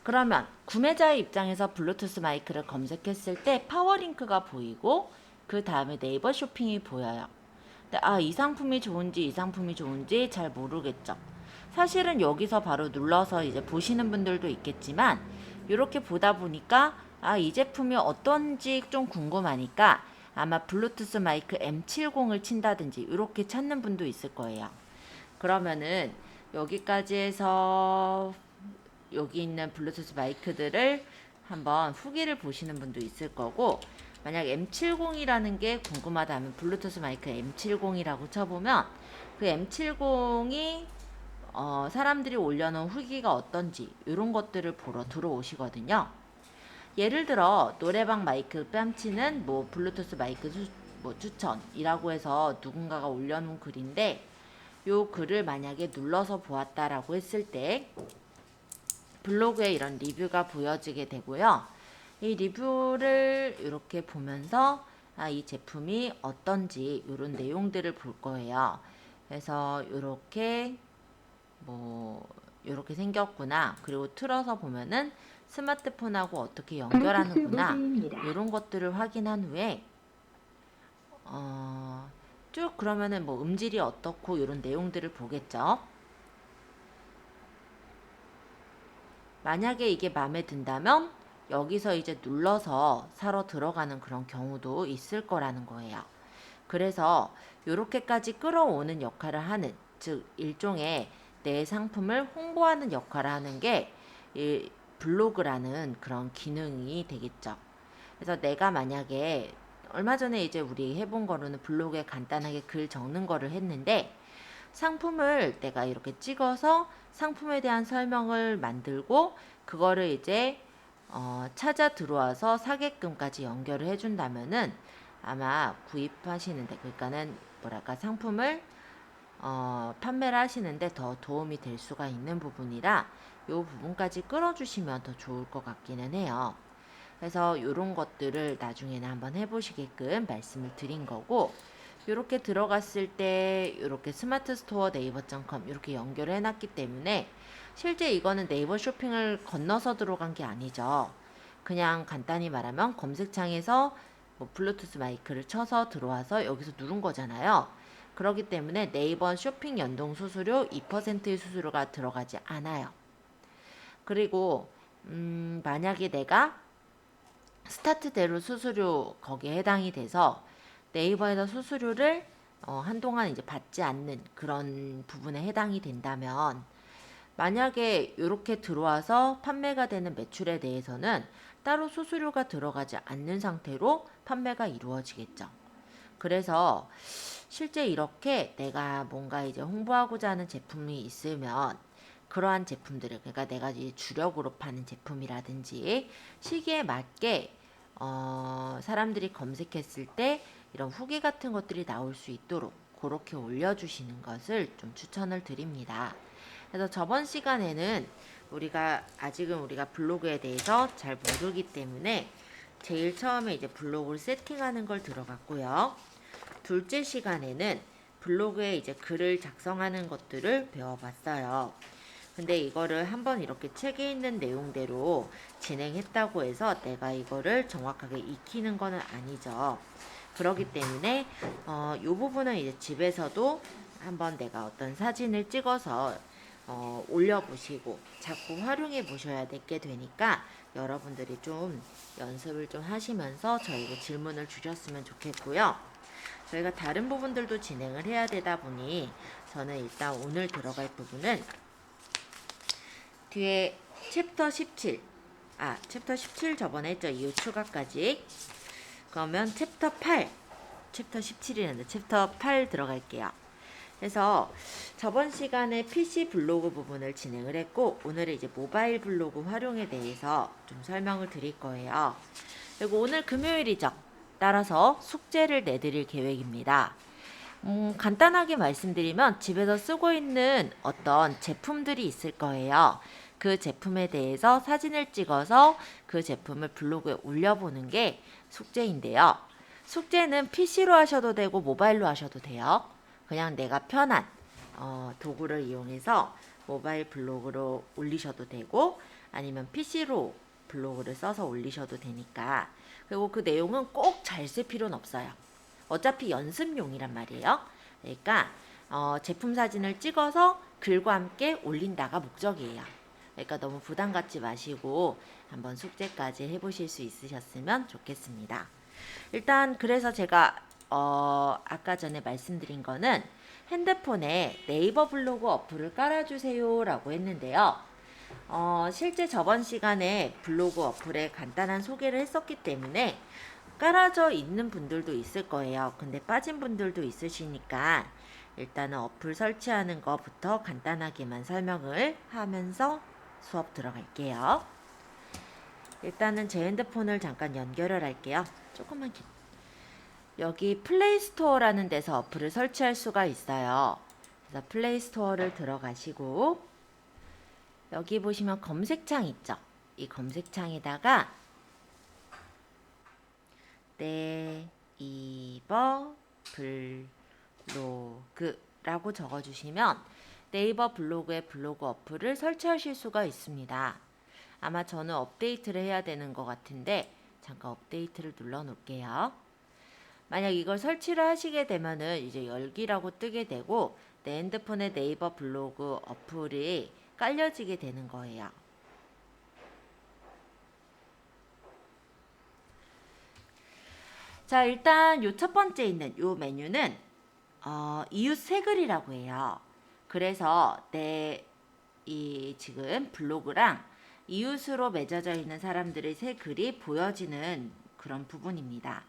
그러면 구매자의 입장에서 블루투스 마이크를 검색했을 때 파워링크가 보이고 그 다음에 네이버 쇼핑이 보여요. 근데 이 상품이 좋은지 이 상품이 좋은지 잘 모르겠죠. 사실은 여기서 바로 눌러서 이제 보시는 분들도 있겠지만 이렇게 보다 보니까 이 제품이 어떤지 좀 궁금하니까 아마 블루투스 마이크 M70을 친다든지 이렇게 찾는 분도 있을 거예요. 그러면은 여기까지 해서 여기 있는 블루투스 마이크들을 한번 후기를 보시는 분도 있을 거고, 만약 M70이라는 게 궁금하다면 블루투스 마이크 M70이라고 쳐보면 그 M70이 사람들이 올려놓은 후기가 어떤지 이런 것들을 보러 들어오시거든요. 예를 들어 노래방 마이크 뺨치는 뭐 블루투스 마이크 뭐 추천이라고 해서 누군가가 올려놓은 글인데, 요 글을 만약에 눌러서 보았다라고 했을 때 블로그에 이런 리뷰가 보여지게 되고요. 이 리뷰를 이렇게 보면서 이 제품이 어떤지 이런 내용들을 볼 거예요. 그래서 이렇게 뭐 이렇게 생겼구나. 그리고 틀어서 보면은 스마트폰하고 어떻게 연결하는구나. 이런 것들을 확인한 후에 쭉 그러면은 뭐 음질이 어떻고 이런 내용들을 보겠죠. 만약에 이게 마음에 든다면 여기서 이제 눌러서 사러 들어가는 그런 경우도 있을 거라는 거예요. 그래서 이렇게까지 끌어오는 역할을 하는, 즉 일종의 내 상품을 홍보하는 역할을 하는 게 이 블로그라는 그런 기능이 되겠죠. 그래서 내가 만약에 얼마 전에 이제 우리 해본 거로는 블로그에 간단하게 글 적는 거를 했는데, 상품을 내가 이렇게 찍어서 상품에 대한 설명을 만들고 그거를 이제 찾아 들어와서 사게끔까지 연결을 해준다면은 아마 구입하시는데, 그러니까는 뭐랄까 상품을 판매를 하시는데 더 도움이 될 수가 있는 부분이라 이 부분까지 끌어주시면 더 좋을 것 같기는 해요. 그래서 이런 것들을 나중에는 한번 해보시게끔 말씀을 드린 거고, 이렇게 들어갔을 때 이렇게 스마트 스토어 네이버.com 이렇게 연결을 해놨기 때문에 실제 이거는 네이버 쇼핑을 건너서 들어간 게 아니죠. 그냥 간단히 말하면 검색창에서 뭐 블루투스 마이크를 쳐서 들어와서 여기서 누른 거잖아요. 그렇기 때문에 네이버 쇼핑 연동 수수료 2%의 수수료가 들어가지 않아요. 그리고 만약에 내가 스타트대로 수수료 거기에 해당이 돼서 네이버에서 수수료를 한동안 이제 받지 않는 그런 부분에 해당이 된다면, 만약에 이렇게 들어와서 판매가 되는 매출에 대해서는 따로 수수료가 들어가지 않는 상태로 판매가 이루어지겠죠. 그래서 실제 이렇게 내가 뭔가 이제 홍보하고자 하는 제품이 있으면 그러한 제품들을, 그러니까 내가 이제 주력으로 파는 제품이라든지 시기에 맞게 사람들이 검색했을 때 이런 후기 같은 것들이 나올 수 있도록 그렇게 올려주시는 것을 좀 추천을 드립니다. 그래서 저번 시간에는 아직은 우리가 블로그에 대해서 잘 모르기 때문에 제일 처음에 이제 블로그를 세팅하는 걸 들어갔고요. 둘째 시간에는 블로그에 이제 글을 작성하는 것들을 배워봤어요. 근데 이거를 한번 이렇게 책에 있는 내용대로 진행했다고 해서 내가 이거를 정확하게 익히는 거는 아니죠. 그렇기 때문에 이 부분은 이제 집에서도 한번 내가 어떤 사진을 찍어서 올려보시고 자꾸 활용해 보셔야 되게 되니까 여러분들이 좀 연습을 좀 하시면서 저에게 질문을 주셨으면 좋겠고요. 저희가 다른 부분들도 진행을 해야 되다 보니 저는 일단 오늘 들어갈 부분은 뒤에 챕터 17, 챕터 17 저번에 했죠. 이후 추가까지. 그러면 챕터 17이라는데 챕터 8 들어갈게요. 그래서 저번 시간에 PC 블로그 부분을 진행을 했고, 오늘은 이제 모바일 블로그 활용에 대해서 좀 설명을 드릴 거예요. 그리고 오늘 금요일이죠. 따라서 숙제를 내드릴 계획입니다. 간단하게 말씀드리면 집에서 쓰고 있는 어떤 제품들이 있을 거예요. 그 제품에 대해서 사진을 찍어서 그 제품을 블로그에 올려보는 게 숙제인데요. 숙제는 PC로 하셔도 되고 모바일로 하셔도 돼요. 그냥 내가 편한 도구를 이용해서 모바일 블로그로 올리셔도 되고, 아니면 PC로 블로그를 써서 올리셔도 되니까. 그리고 그 내용은 꼭 잘 쓸 필요는 없어요. 어차피 연습용이란 말이에요. 그러니까 제품 사진을 찍어서 글과 함께 올린다가 목적이에요. 그러니까 너무 부담 갖지 마시고 한번 숙제까지 해보실 수 있으셨으면 좋겠습니다. 일단 그래서 제가 아까 전에 말씀드린 거는 핸드폰에 네이버 블로그 어플을 깔아주세요 라고 했는데요. 실제 저번 시간에 블로그 어플에 간단한 소개를 했었기 때문에 깔아져 있는 분들도 있을 거예요. 근데 빠진 분들도 있으시니까 일단은 어플 설치하는 것부터 간단하게만 설명을 하면서 수업 들어갈게요. 일단은 제 핸드폰을 잠깐 연결을 할게요. 조금만 여기 플레이스토어라는 데서 어플을 설치할 수가 있어요. 그래서 플레이스토어를 들어가시고 여기 보시면 검색창 있죠? 이 검색창에다가 네이버 블로그라고 적어주시면 네이버 블로그의 블로그 어플을 설치하실 수가 있습니다. 아마 저는 업데이트를 해야 되는 것 같은데 잠깐 업데이트를 눌러 놓을게요. 만약 이걸 설치를 하시게 되면은 이제 열기라고 뜨게 되고 내 핸드폰에 네이버 블로그 어플이 깔려지게 되는 거예요. 자, 일단 요 첫 번째 있는 요 메뉴는 이웃 새글이라고 해요. 그래서 내 이 지금 블로그랑 이웃으로 맺어져 있는 사람들의 새 글이 보여지는 그런 부분입니다.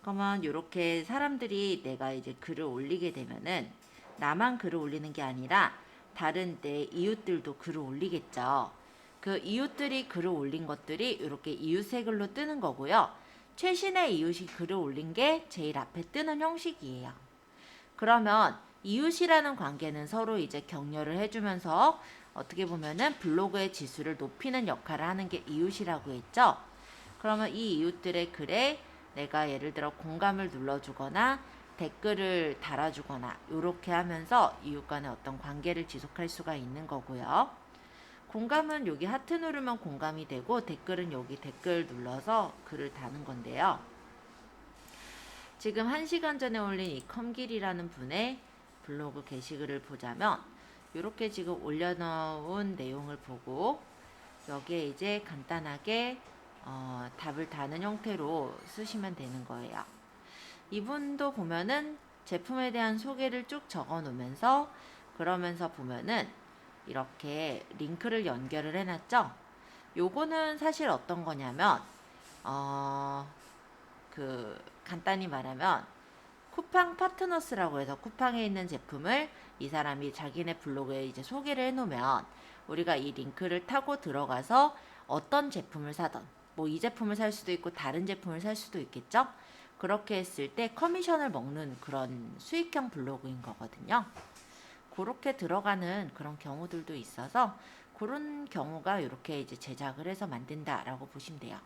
그러면 이렇게 사람들이 내가 이제 글을 올리게 되면은 나만 글을 올리는 게 아니라 다른 내 이웃들도 글을 올리겠죠. 그 이웃들이 글을 올린 것들이 이렇게 이웃의 글로 뜨는 거고요. 최신의 이웃이 글을 올린 게 제일 앞에 뜨는 형식이에요. 그러면 이웃이라는 관계는 서로 이제 격려를 해주면서 어떻게 보면은 블로그의 지수를 높이는 역할을 하는 게 이웃이라고 했죠. 그러면 이 이웃들의 글에 내가 예를 들어 공감을 눌러주거나 댓글을 달아주거나 이렇게 하면서 이웃 간의 어떤 관계를 지속할 수가 있는 거고요. 공감은 여기 하트 누르면 공감이 되고 댓글은 여기 댓글 눌러서 글을 다는 건데요. 지금 1시간 전에 올린 이 컴길이라는 분의 블로그 게시글을 보자면 이렇게 지금 올려놓은 내용을 보고 여기에 이제 간단하게 답을 다는 형태로 쓰시면 되는 거예요. 이분도 보면은 제품에 대한 소개를 쭉 적어 놓으면서 그러면서 보면은 이렇게 링크를 연결을 해놨죠. 요거는 사실 어떤 거냐면 간단히 말하면 쿠팡 파트너스라고 해서 쿠팡에 있는 제품을 이 사람이 자기네 블로그에 이제 소개를 해놓으면 우리가 이 링크를 타고 들어가서 어떤 제품을 사던 뭐 이 제품을 살 수도 있고 다른 제품을 살 수도 있겠죠. 그렇게 했을 때 커미션을 먹는 그런 수익형 블로그인 거거든요. 그렇게 들어가는 그런 경우들도 있어서 그런 경우가 이렇게 이제 제작을 해서 만든다라고 보시면 돼요.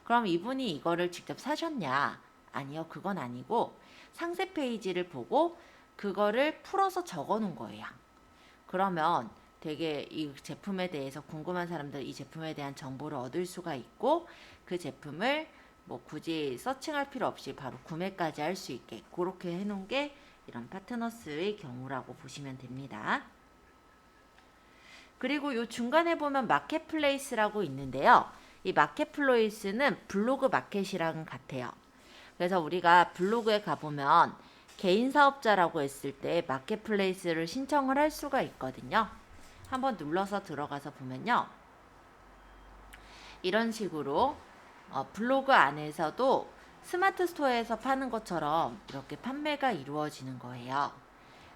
그럼 이분이 이거를 직접 사셨냐? 아니요, 그건 아니고 상세 페이지를 보고 그거를 풀어서 적어 놓은 거예요. 그러면 되게 이 제품에 대해서 궁금한 사람들 이 제품에 대한 정보를 얻을 수가 있고 그 제품을 뭐 굳이 서칭할 필요 없이 바로 구매까지 할 수 있게 그렇게 해놓은 게 이런 파트너스의 경우라고 보시면 됩니다. 그리고 이 중간에 보면 마켓플레이스라고 있는데요. 이 마켓플레이스는 블로그 마켓이랑 같아요. 그래서 우리가 블로그에 가보면 개인 사업자라고 했을 때 마켓플레이스를 신청을 할 수가 있거든요. 한번 눌러서 들어가서 보면요. 이런 식으로 블로그 안에서도 스마트 스토어에서 파는 것처럼 이렇게 판매가 이루어지는 거예요.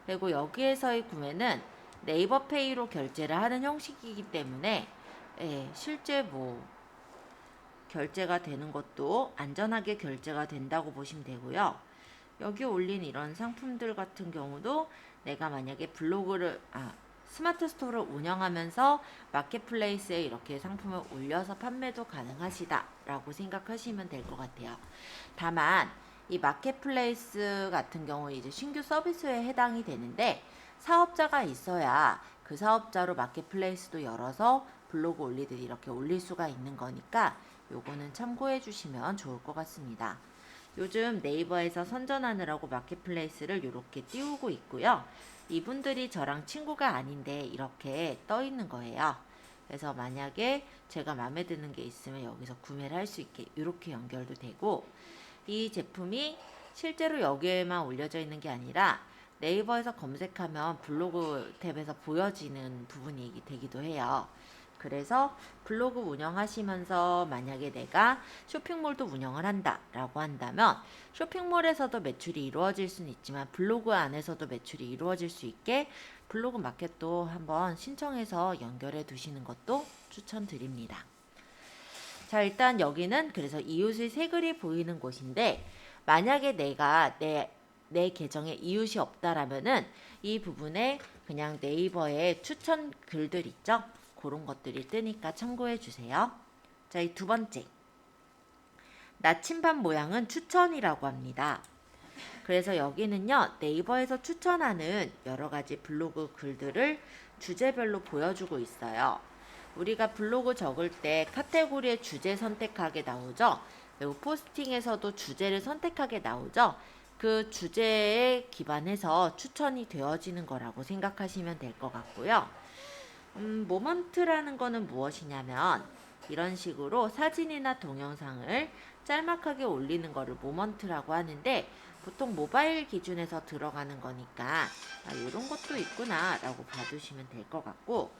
그리고 여기에서의 구매는 네이버 페이로 결제를 하는 형식이기 때문에 실제 뭐 결제가 되는 것도 안전하게 결제가 된다고 보시면 되고요. 여기 올린 이런 상품들 같은 경우도 내가 만약에 스마트 스토어를 운영하면서 마켓플레이스에 이렇게 상품을 올려서 판매도 가능하시다라고 생각하시면 될 것 같아요. 다만 이 마켓플레이스 같은 경우 이제 신규 서비스에 해당이 되는데 사업자가 있어야 그 사업자로 마켓플레이스도 열어서 블로그 올리듯이 이렇게 올릴 수가 있는 거니까 요거는 참고해 주시면 좋을 것 같습니다. 요즘 네이버에서 선전하느라고 마켓플레이스를 이렇게 띄우고 있고요. 이분들이 저랑 친구가 아닌데 이렇게 떠 있는 거예요. 그래서 만약에 제가 마음에 드는 게 있으면 여기서 구매를 할 수 있게 이렇게 연결도 되고, 이 제품이 실제로 여기에만 올려져 있는 게 아니라 네이버에서 검색하면 블로그 탭에서 보여지는 부분이 되기도 해요. 그래서 블로그 운영하시면서 만약에 내가 쇼핑몰도 운영을 한다 라고 한다면 쇼핑몰에서도 매출이 이루어질 수는 있지만 블로그 안에서도 매출이 이루어질 수 있게 블로그 마켓도 한번 신청해서 연결해 두시는 것도 추천드립니다. 자, 일단 여기는 그래서 이웃의 새 글이 보이는 곳인데, 만약에 내가 내 계정에 이웃이 없다라면은 이 부분에 그냥 네이버에 추천 글들 있죠? 그런 것들이 뜨니까 참고해 주세요. 자, 이 두 번째. 나침반 모양은 추천이라고 합니다. 그래서 여기는요, 네이버에서 추천하는 여러 가지 블로그 글들을 주제별로 보여주고 있어요. 우리가 블로그 적을 때 카테고리의 주제 선택하게 나오죠. 그리고 포스팅에서도 주제를 선택하게 나오죠. 그 주제에 기반해서 추천이 되어지는 거라고 생각하시면 될 것 같고요. 모먼트라는 거는 무엇이냐면 이런 식으로 사진이나 동영상을 짤막하게 올리는 거를 모먼트라고 하는데, 보통 모바일 기준에서 들어가는 거니까 이런 것도 있구나 라고 봐주시면 될 것 같고,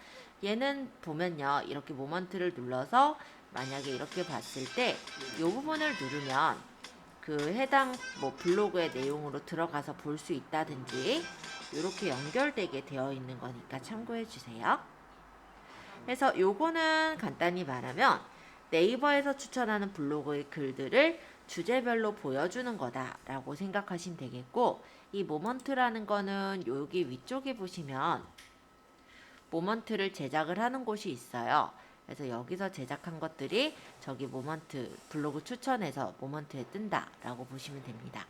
얘는 보면요, 이렇게 모먼트를 눌러서 만약에 이렇게 봤을 때 이 부분을 누르면 그 해당 블로그의 내용으로 들어가서 볼 수 있다든지 이렇게 연결되게 되어 있는 거니까 참고해 주세요. 그래서 요거는 간단히 말하면 네이버에서 추천하는 블로그의 글들을 주제별로 보여주는 거다라고 생각하시면 되겠고, 이 모먼트라는 거는 여기 위쪽에 보시면 모먼트를 제작을 하는 곳이 있어요. 그래서 여기서 제작한 것들이 저기 모먼트 블로그 추천해서 모먼트에 뜬다라고 보시면 됩니다.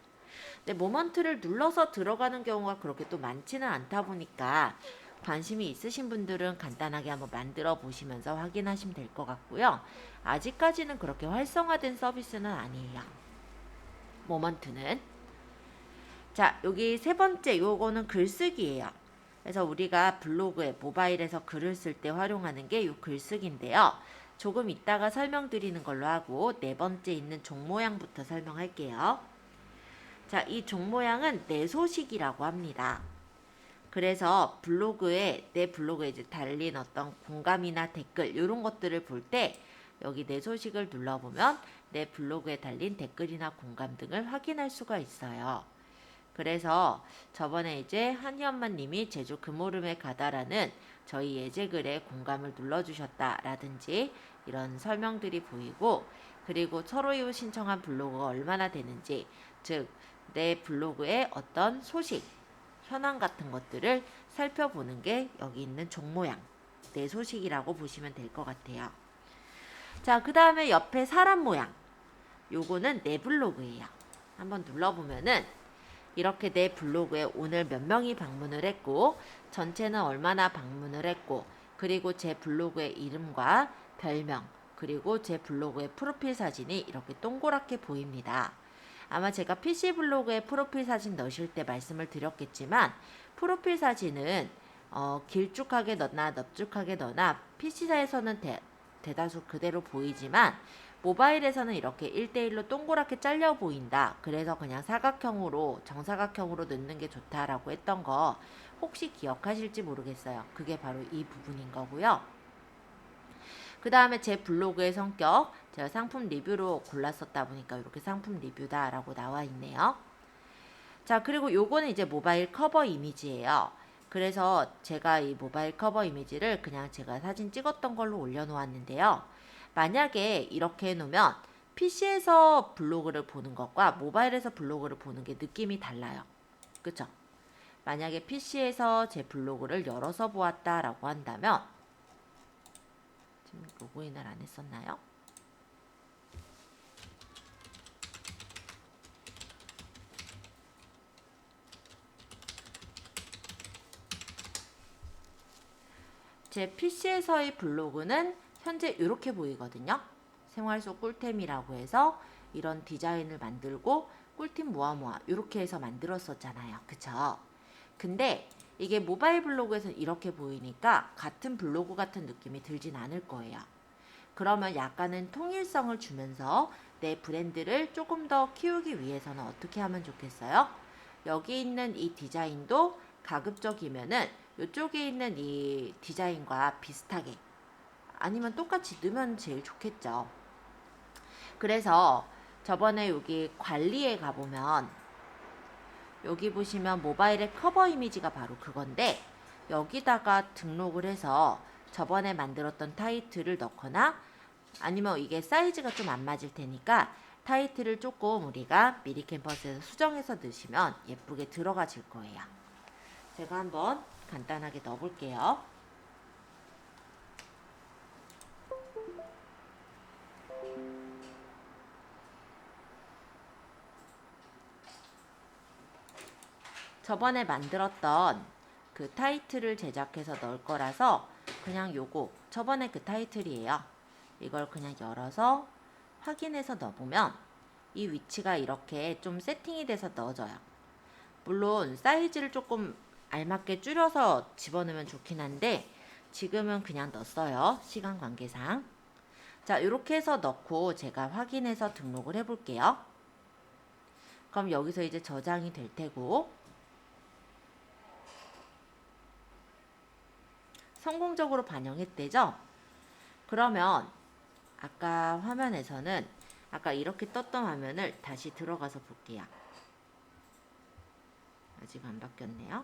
근데 모먼트를 눌러서 들어가는 경우가 그렇게 또 많지는 않다 보니까 관심이 있으신 분들은 간단하게 한번 만들어 보시면서 확인하시면 될 것 같고요. 아직까지는 그렇게 활성화된 서비스는 아니에요, 모먼트는. 자, 여기 세 번째 요거는 글쓰기예요. 그래서 우리가 블로그에 모바일에서 글을 쓸 때 활용하는 게 이 글쓰기인데요. 조금 이따가 설명드리는 걸로 하고 네 번째 있는 종 모양부터 설명할게요. 자, 이 종 모양은 내 소식이라고 합니다. 그래서 내 블로그에 이제 달린 어떤 공감이나 댓글 이런 것들을 볼 때 여기 내 소식을 눌러보면 내 블로그에 달린 댓글이나 공감 등을 확인할 수가 있어요. 그래서 저번에 이제 한희엄마님이 제주 금오름에 가다라는 저희 예제글에 공감을 눌러주셨다라든지 이런 설명들이 보이고, 그리고 서로 이웃 신청한 블로그가 얼마나 되는지, 즉 내 블로그의 어떤 소식, 현황 같은 것들을 살펴보는 게 여기 있는 종 모양, 내 소식이라고 보시면 될 것 같아요. 자, 그 다음에 옆에 사람 모양, 요거는 내 블로그예요. 한번 눌러보면은 이렇게 내 블로그에 오늘 몇 명이 방문을 했고, 전체는 얼마나 방문을 했고, 그리고 제 블로그의 이름과 별명, 그리고 제 블로그의 프로필 사진이 이렇게 동그랗게 보입니다. 아마 제가 PC 블로그에 프로필 사진 넣으실 때 말씀을 드렸겠지만, 프로필 사진은 길쭉하게 넣나 넙죽하게 넣나 PC사에서는 대다수 그대로 보이지만 모바일에서는 이렇게 1대1로 동그랗게 잘려 보인다. 그래서 그냥 사각형으로, 정사각형으로 넣는 게 좋다라고 했던 거 혹시 기억하실지 모르겠어요. 그게 바로 이 부분인 거고요. 그 다음에 제 블로그의 성격, 제가 상품 리뷰로 골랐었다 보니까 이렇게 상품 리뷰다라고 나와 있네요. 자, 그리고 요거는 이제 모바일 커버 이미지예요. 그래서 제가 이 모바일 커버 이미지를 그냥 제가 사진 찍었던 걸로 올려놓았는데요. 만약에 이렇게 해놓으면 PC에서 블로그를 보는 것과 모바일에서 블로그를 보는 게 느낌이 달라요. 그쵸? 만약에 PC에서 제 블로그를 열어서 보았다라고 한다면, 지금 로그인을 안 했었나요? 제 PC에서의 블로그는 현재 이렇게 보이거든요. 생활 속 꿀템이라고 해서 이런 디자인을 만들고 꿀팁 모아모아 이렇게 해서 만들었었잖아요. 그쵸? 근데 이게 모바일 블로그에서는 이렇게 보이니까 같은 블로그 같은 느낌이 들진 않을 거예요. 그러면 약간은 통일성을 주면서 내 브랜드를 조금 더 키우기 위해서는 어떻게 하면 좋겠어요? 여기 있는 이 디자인도 가급적이면은 이쪽에 있는 이 디자인과 비슷하게 아니면 똑같이 넣으면 제일 좋겠죠. 그래서 저번에 여기 관리에 가보면 여기 보시면 모바일의 커버 이미지가 바로 그건데 여기다가 등록을 해서 저번에 만들었던 타이틀을 넣거나 아니면 이게 사이즈가 좀 안 맞을 테니까 타이틀을 조금 우리가 미리 캠퍼스에서 수정해서 넣으시면 예쁘게 들어가질 거예요. 제가 한번 간단하게 넣어볼게요. 저번에 만들었던 그 타이틀을 제작해서 넣을 거라서 그냥 요거 저번에 그 타이틀이에요. 이걸 그냥 열어서 확인해서 넣어보면 이 위치가 이렇게 좀 세팅이 돼서 넣어져요. 물론 사이즈를 조금 알맞게 줄여서 집어넣으면 좋긴 한데 지금은 그냥 넣었어요. 시간 관계상. 자, 이렇게 해서 넣고 제가 확인해서 등록을 해볼게요. 그럼 여기서 이제 저장이 될 테고 성공적으로 반영했대죠? 그러면 아까 화면에서는 아까 이렇게 떴던 화면을 다시 들어가서 볼게요. 아직 안 바뀌었네요.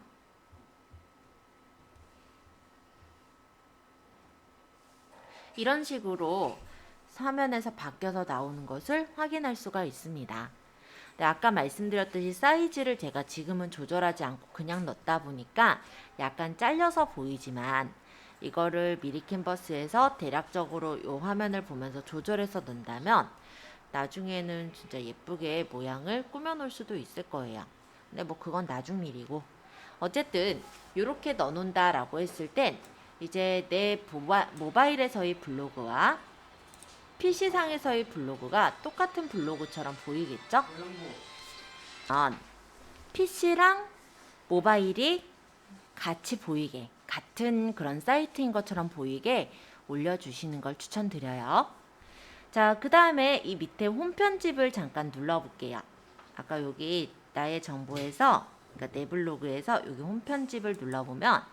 이런 식으로 화면에서 바뀌어서 나오는 것을 확인할 수가 있습니다. 네, 아까 말씀드렸듯이 사이즈를 제가 지금은 조절하지 않고 그냥 넣다 보니까 약간 잘려서 보이지만 이거를 미리 캔버스에서 대략적으로 이 화면을 보면서 조절해서 넣는다면 나중에는 진짜 예쁘게 모양을 꾸며놓을 수도 있을 거예요. 근데 뭐 그건 나중 일이고 어쨌든 이렇게 넣어놓는다 라고 했을 땐 이제 내 모바일에서의 블로그와 PC상에서의 블로그가 똑같은 블로그처럼 보이겠죠? PC랑 모바일이 같이 보이게 같은 그런 사이트인 것처럼 보이게 올려주시는 걸 추천드려요. 자, 그 다음에 이 밑에 홈 편집을 잠깐 눌러볼게요. 아까 여기 나의 정보에서 그러니까 내 블로그에서 여기 홈 편집을 눌러보면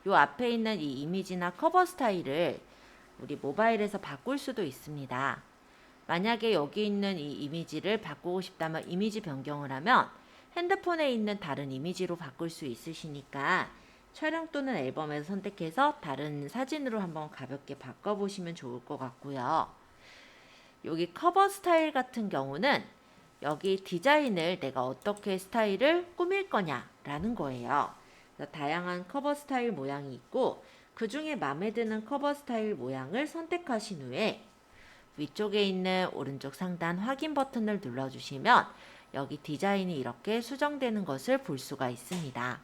요 앞에 있는 이 이미지나 커버 스타일을 우리 모바일에서 바꿀 수도 있습니다. 만약에 여기 있는 이 이미지를 바꾸고 싶다면 이미지 변경을 하면 핸드폰에 있는 다른 이미지로 바꿀 수 있으시니까 촬영 또는 앨범에서 선택해서 다른 사진으로 한번 가볍게 바꿔보시면 좋을 것 같고요. 여기 커버 스타일 같은 경우는 여기 디자인을 내가 어떻게 스타일을 꾸밀 거냐라는 거예요. 다양한 커버 스타일 모양이 있고 그 중에 마음에 드는 커버 스타일 모양을 선택하신 후에 위쪽에 있는 오른쪽 상단 확인 버튼을 눌러주시면 여기 디자인이 이렇게 수정되는 것을 볼 수가 있습니다.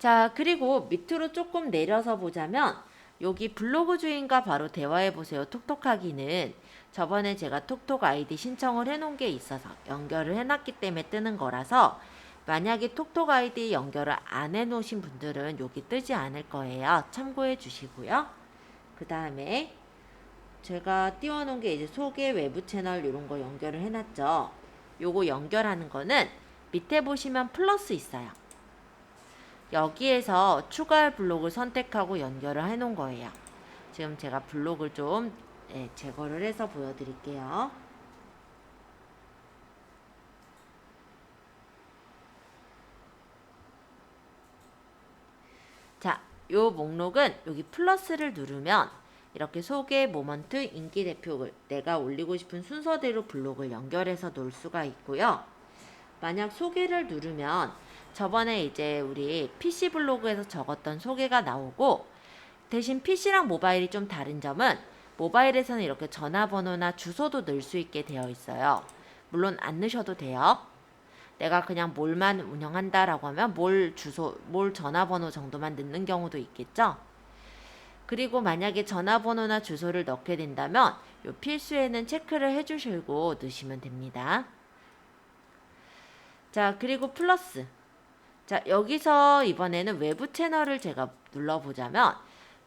자, 그리고 밑으로 조금 내려서 보자면 여기 블로그 주인과 바로 대화해보세요 톡톡하기는 저번에 제가 톡톡 아이디 신청을 해놓은 게 있어서 연결을 해놨기 때문에 뜨는 거라서 만약에 톡톡 아이디 연결을 안 해놓으신 분들은 여기 뜨지 않을 거예요. 참고해 주시고요. 그 다음에 제가 띄워놓은 게 이제 소개 외부 채널 이런 거 연결을 해놨죠. 요거 연결하는 거는 밑에 보시면 플러스 있어요. 여기에서 추가할 블록을 선택하고 연결을 해놓은 거예요. 지금 제가 블록을 좀 제거를 해서 보여드릴게요. 자, 요 목록은 여기 플러스를 누르면 이렇게 소개, 모먼트, 인기 대표글 내가 올리고 싶은 순서대로 블록을 연결해서 놓을 수가 있고요. 만약 소개를 누르면 저번에 이제 우리 PC 블로그에서 적었던 소개가 나오고 대신 PC랑 모바일이 좀 다른 점은 모바일에서는 이렇게 전화번호나 주소도 넣을 수 있게 되어 있어요. 물론 안 넣으셔도 돼요. 내가 그냥 몰만 운영한다라고 하면 몰 주소, 몰 전화번호 정도만 넣는 경우도 있겠죠. 그리고 만약에 전화번호나 주소를 넣게 된다면 요 필수에는 체크를 해주시고 넣으시면 됩니다. 자, 그리고 플러스. 자, 여기서 이번에는 외부 채널을 제가 눌러보자면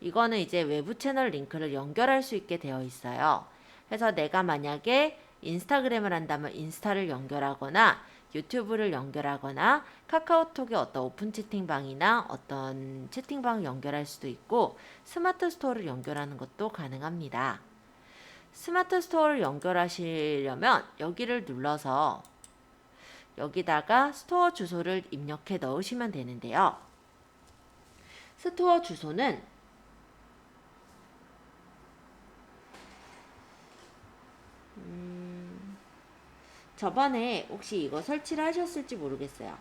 이거는 이제 외부 채널 링크를 연결할 수 있게 되어 있어요. 그래서 내가 만약에 인스타그램을 한다면 인스타를 연결하거나 유튜브를 연결하거나 카카오톡의 어떤 오픈 채팅방이나 어떤 채팅방을 연결할 수도 있고 스마트 스토어를 연결하는 것도 가능합니다. 스마트 스토어를 연결하시려면 여기를 눌러서 여기다가 스토어 주소를 입력해 넣으시면 되는데요. 스토어 주소는 저번에 혹시 이거 설치를 하셨을지 모르겠어요.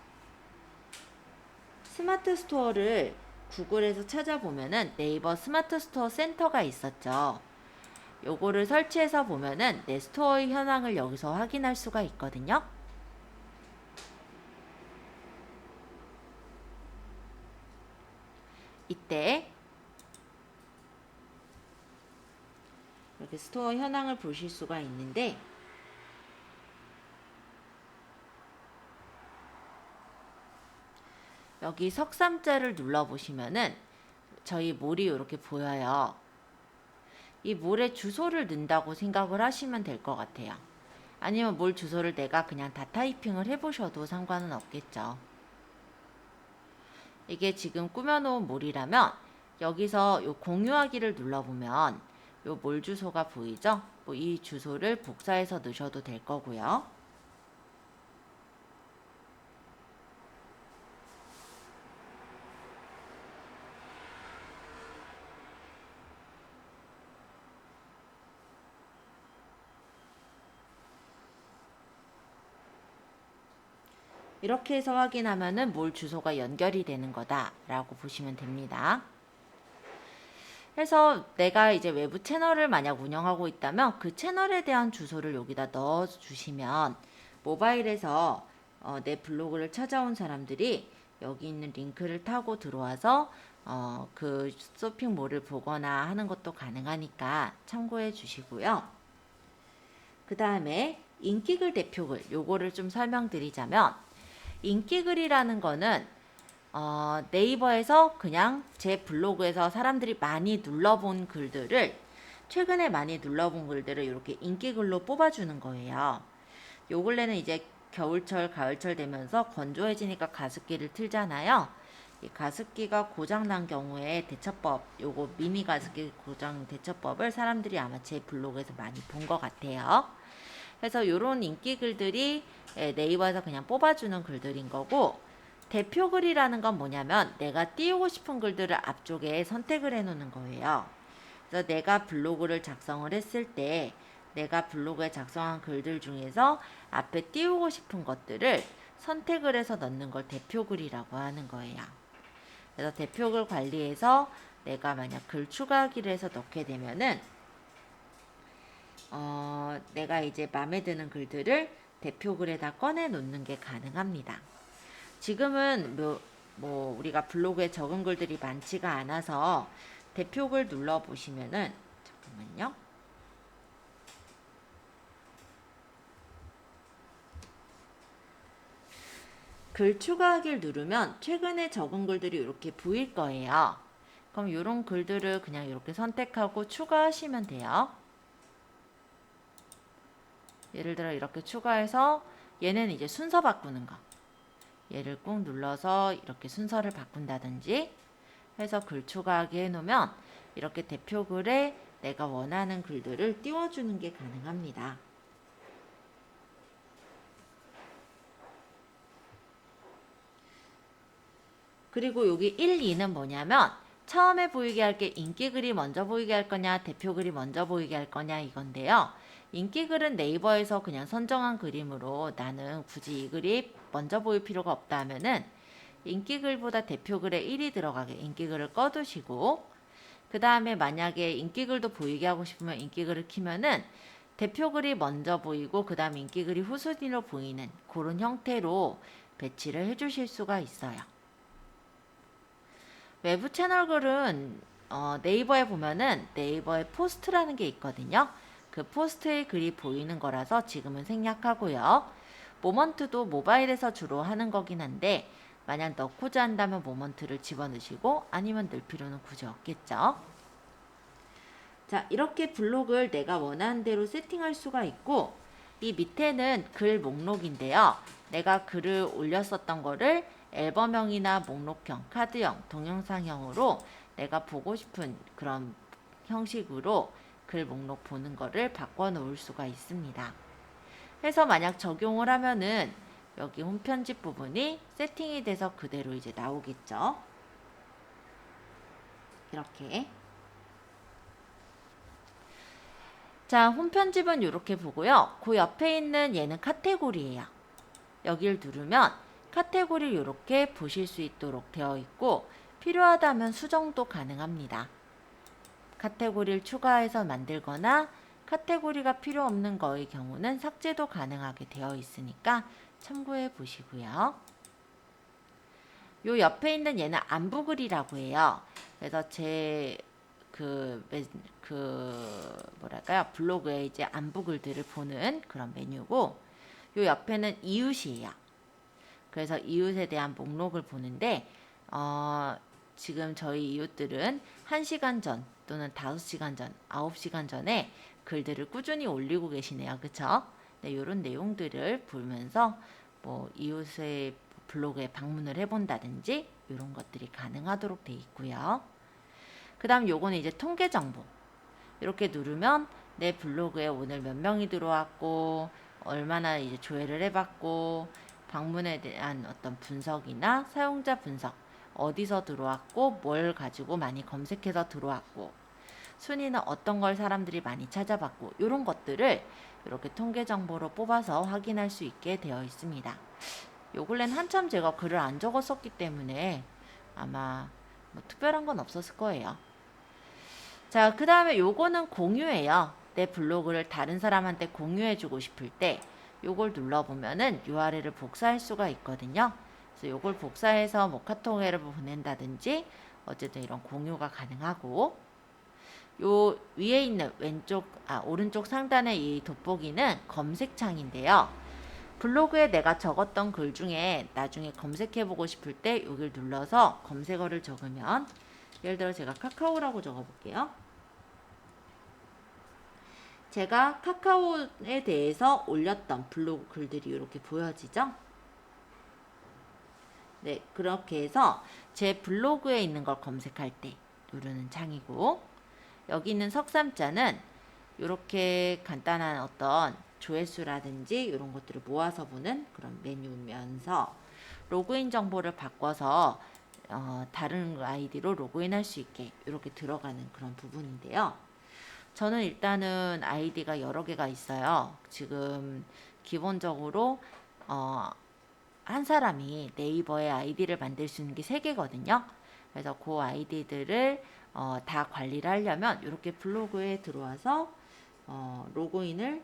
스마트 스토어를 구글에서 찾아보면은 네이버 스마트 스토어 센터가 있었죠. 요거를 설치해서 보면은 내 스토어의 현황을 여기서 확인할 수가 있거든요. 이때 이렇게 스토어 현황을 보실 수가 있는데 여기 석삼자를 눌러보시면은 저희 몰이 이렇게 보여요. 이 몰에 주소를 넣는다고 생각을 하시면 될 것 같아요. 아니면 몰 주소를 내가 그냥 다 타이핑을 해보셔도 상관은 없겠죠. 이게 지금 꾸며놓은 몰이라면 여기서 요 공유하기를 눌러보면 요 몰 주소가 보이죠? 뭐 이 주소를 복사해서 넣으셔도 될 거고요. 이렇게 해서 확인하면은 몰 주소가 연결이 되는 거다라고 보시면 됩니다. 그래서 내가 이제 외부 채널을 만약 운영하고 있다면 그 채널에 대한 주소를 여기다 넣어 주시면 모바일에서 내 블로그를 찾아온 사람들이 여기 있는 링크를 타고 들어와서 그 쇼핑몰을 보거나 하는 것도 가능하니까 참고해 주시고요. 그 다음에 인기글 대표글 요거를 좀 설명드리자면 인기글이라는 거는 네이버에서 그냥 제 블로그에서 사람들이 많이 눌러본 글들을 최근에 많이 눌러본 글들을 이렇게 인기글로 뽑아주는 거예요. 요 근래는 이제 겨울철, 가을철 되면서 건조해지니까 가습기를 틀잖아요. 이 가습기가 고장난 경우에 대처법, 요거 미니 가습기 고장 대처법을 사람들이 아마 제 블로그에서 많이 본 것 같아요. 그래서 요런 인기 글들이 네이버에서 그냥 뽑아주는 글들인 거고 대표 글이라는 건 뭐냐면 내가 띄우고 싶은 글들을 앞쪽에 선택을 해 놓는 거예요. 그래서 내가 블로그를 작성을 했을 때 내가 블로그에 작성한 글들 중에서 앞에 띄우고 싶은 것들을 선택을 해서 넣는 걸 대표 글이라고 하는 거예요. 그래서 대표 글 관리해서 내가 만약 글 추가하기를 해서 넣게 되면은 내가 이제 마음에 드는 글들을 대표 글에다 꺼내 놓는 게 가능합니다. 지금은 뭐 우리가 블로그에 적은 글들이 많지가 않아서 대표 글 눌러 보시면은 잠깐만요. 글 추가하기를 누르면 최근에 적은 글들이 이렇게 보일 거예요. 그럼 이런 글들을 그냥 이렇게 선택하고 추가하시면 돼요. 예를 들어 이렇게 추가해서 얘는 이제 순서 바꾸는 거. 얘를 꾹 눌러서 이렇게 순서를 바꾼다든지 해서 글 추가하기 해놓으면 이렇게 대표 글에 내가 원하는 글들을 띄워주는 게 가능합니다. 그리고 여기 1, 2는 뭐냐면 처음에 보이게 할 게 인기 글이 먼저 보이게 할 거냐 대표 글이 먼저 보이게 할 거냐 이건데요. 인기 글은 네이버에서 그냥 선정한 그림으로 나는 굳이 이 글이 먼저 보일 필요가 없다 하면은 인기 글보다 대표 글에 1이 들어가게 인기 글을 꺼두시고 그 다음에 만약에 인기 글도 보이게 하고 싶으면 인기 글을 키면은 대표 글이 먼저 보이고 그 다음 인기 글이 후순위로 보이는 그런 형태로 배치를 해주실 수가 있어요. 외부 채널 글은 네이버에 보면은 네이버에 포스트라는 게 있거든요. 그 포스트의 글이 보이는 거라서 지금은 생략하고요. 모먼트도 모바일에서 주로 하는 거긴 한데 만약 넣고자 한다면 모먼트를 집어넣으시고 아니면 넣을 필요는 굳이 없겠죠. 자, 이렇게 블록을 내가 원하는 대로 세팅할 수가 있고 이 밑에는 글 목록인데요. 내가 글을 올렸었던 거를 앨범형이나 목록형, 카드형, 동영상형으로 내가 보고 싶은 그런 형식으로 글 목록 보는 거를 바꿔 놓을 수가 있습니다. 해서 만약 적용을 하면은 여기 홈 편집 부분이 세팅이 돼서 그대로 이제 나오겠죠. 이렇게. 자, 홈 편집은 이렇게 보고요. 그 옆에 있는 얘는 카테고리예요. 여기를 누르면 카테고리를 이렇게 보실 수 있도록 되어 있고 필요하다면 수정도 가능합니다. 카테고리를 추가해서 만들거나 카테고리가 필요 없는 거의 경우는 삭제도 가능하게 되어 있으니까 참고해 보시고요. 요 옆에 있는 얘는 안부글이라고 해요. 그래서 제 뭐랄까요, 블로그에 이제 안부글들을 보는 그런 메뉴고, 요 옆에는 이웃이에요. 그래서 이웃에 대한 목록을 보는데 지금 저희 이웃들은 1시간 전 또는 5시간 전, 9시간 전에 글들을 꾸준히 올리고 계시네요. 그쵸? 네, 이런 내용들을 보면서 뭐 이웃의 블로그에 방문을 해본다든지 이런 것들이 가능하도록 되어 있고요. 그 다음 요거는 이제 통계 정보. 이렇게 누르면 내 블로그에 오늘 몇 명이 들어왔고 얼마나 이제 조회를 해봤고 방문에 대한 어떤 분석이나 사용자 분석, 어디서 들어왔고 뭘 가지고 많이 검색해서 들어왔고 순위는 어떤 걸 사람들이 많이 찾아봤고 이런 것들을 이렇게 통계 정보로 뽑아서 확인할 수 있게 되어 있습니다. 요 근래는 한참 제가 글을 안 적었었기 때문에 아마 뭐 특별한 건 없었을 거예요. 자, 그 다음에 요거는 공유예요. 내 블로그를 다른 사람한테 공유해주고 싶을 때 요걸 눌러보면은 URL을 복사할 수가 있거든요. 그래서 요걸 복사해서 뭐 카톡에 보낸다든지 어쨌든 이런 공유가 가능하고, 요 위에 있는 오른쪽 상단의 이 돋보기는 검색창인데요. 블로그에 내가 적었던 글 중에 나중에 검색해보고 싶을 때 여기를 눌러서 검색어를 적으면, 예를 들어 제가 카카오라고 적어볼게요. 제가 카카오에 대해서 올렸던 블로그 글들이 이렇게 보여지죠? 네, 그렇게 해서 제 블로그에 있는 걸 검색할 때 누르는 창이고, 여기 있는 석삼자는 이렇게 간단한 어떤 조회수라든지 이런 것들을 모아서 보는 그런 메뉴면서 로그인 정보를 바꿔서 다른 아이디로 로그인할 수 있게 이렇게 들어가는 그런 부분인데요. 저는 일단은 아이디가 여러 개가 있어요. 지금 기본적으로 한 사람이 네이버에 아이디를 만들 수 있는 게 3개거든요. 그래서 그 아이디들을 다 관리를 하려면 이렇게 블로그에 들어와서 로그인을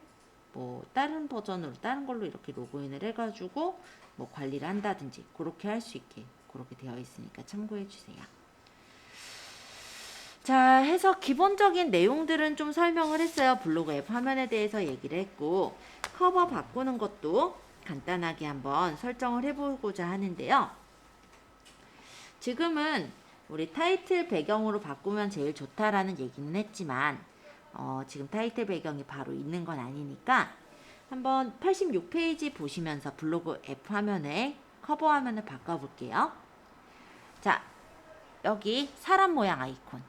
뭐 다른 버전으로 다른 걸로 이렇게 로그인을 해가지고 뭐 관리를 한다든지 그렇게 할 수 있게 그렇게 되어 있으니까 참고해 주세요. 자, 해서 기본적인 내용들은 좀 설명을 했어요. 블로그 앱 화면에 대해서 얘기를 했고, 커버 바꾸는 것도 간단하게 한번 설정을 해보고자 하는데요. 지금은 우리 타이틀 배경으로 바꾸면 제일 좋다라는 얘기는 했지만 지금 타이틀 배경이 바로 있는 건 아니니까 한번 86페이지 보시면서 블로그 앱 화면에 커버 화면을 바꿔볼게요. 자, 여기 사람 모양 아이콘,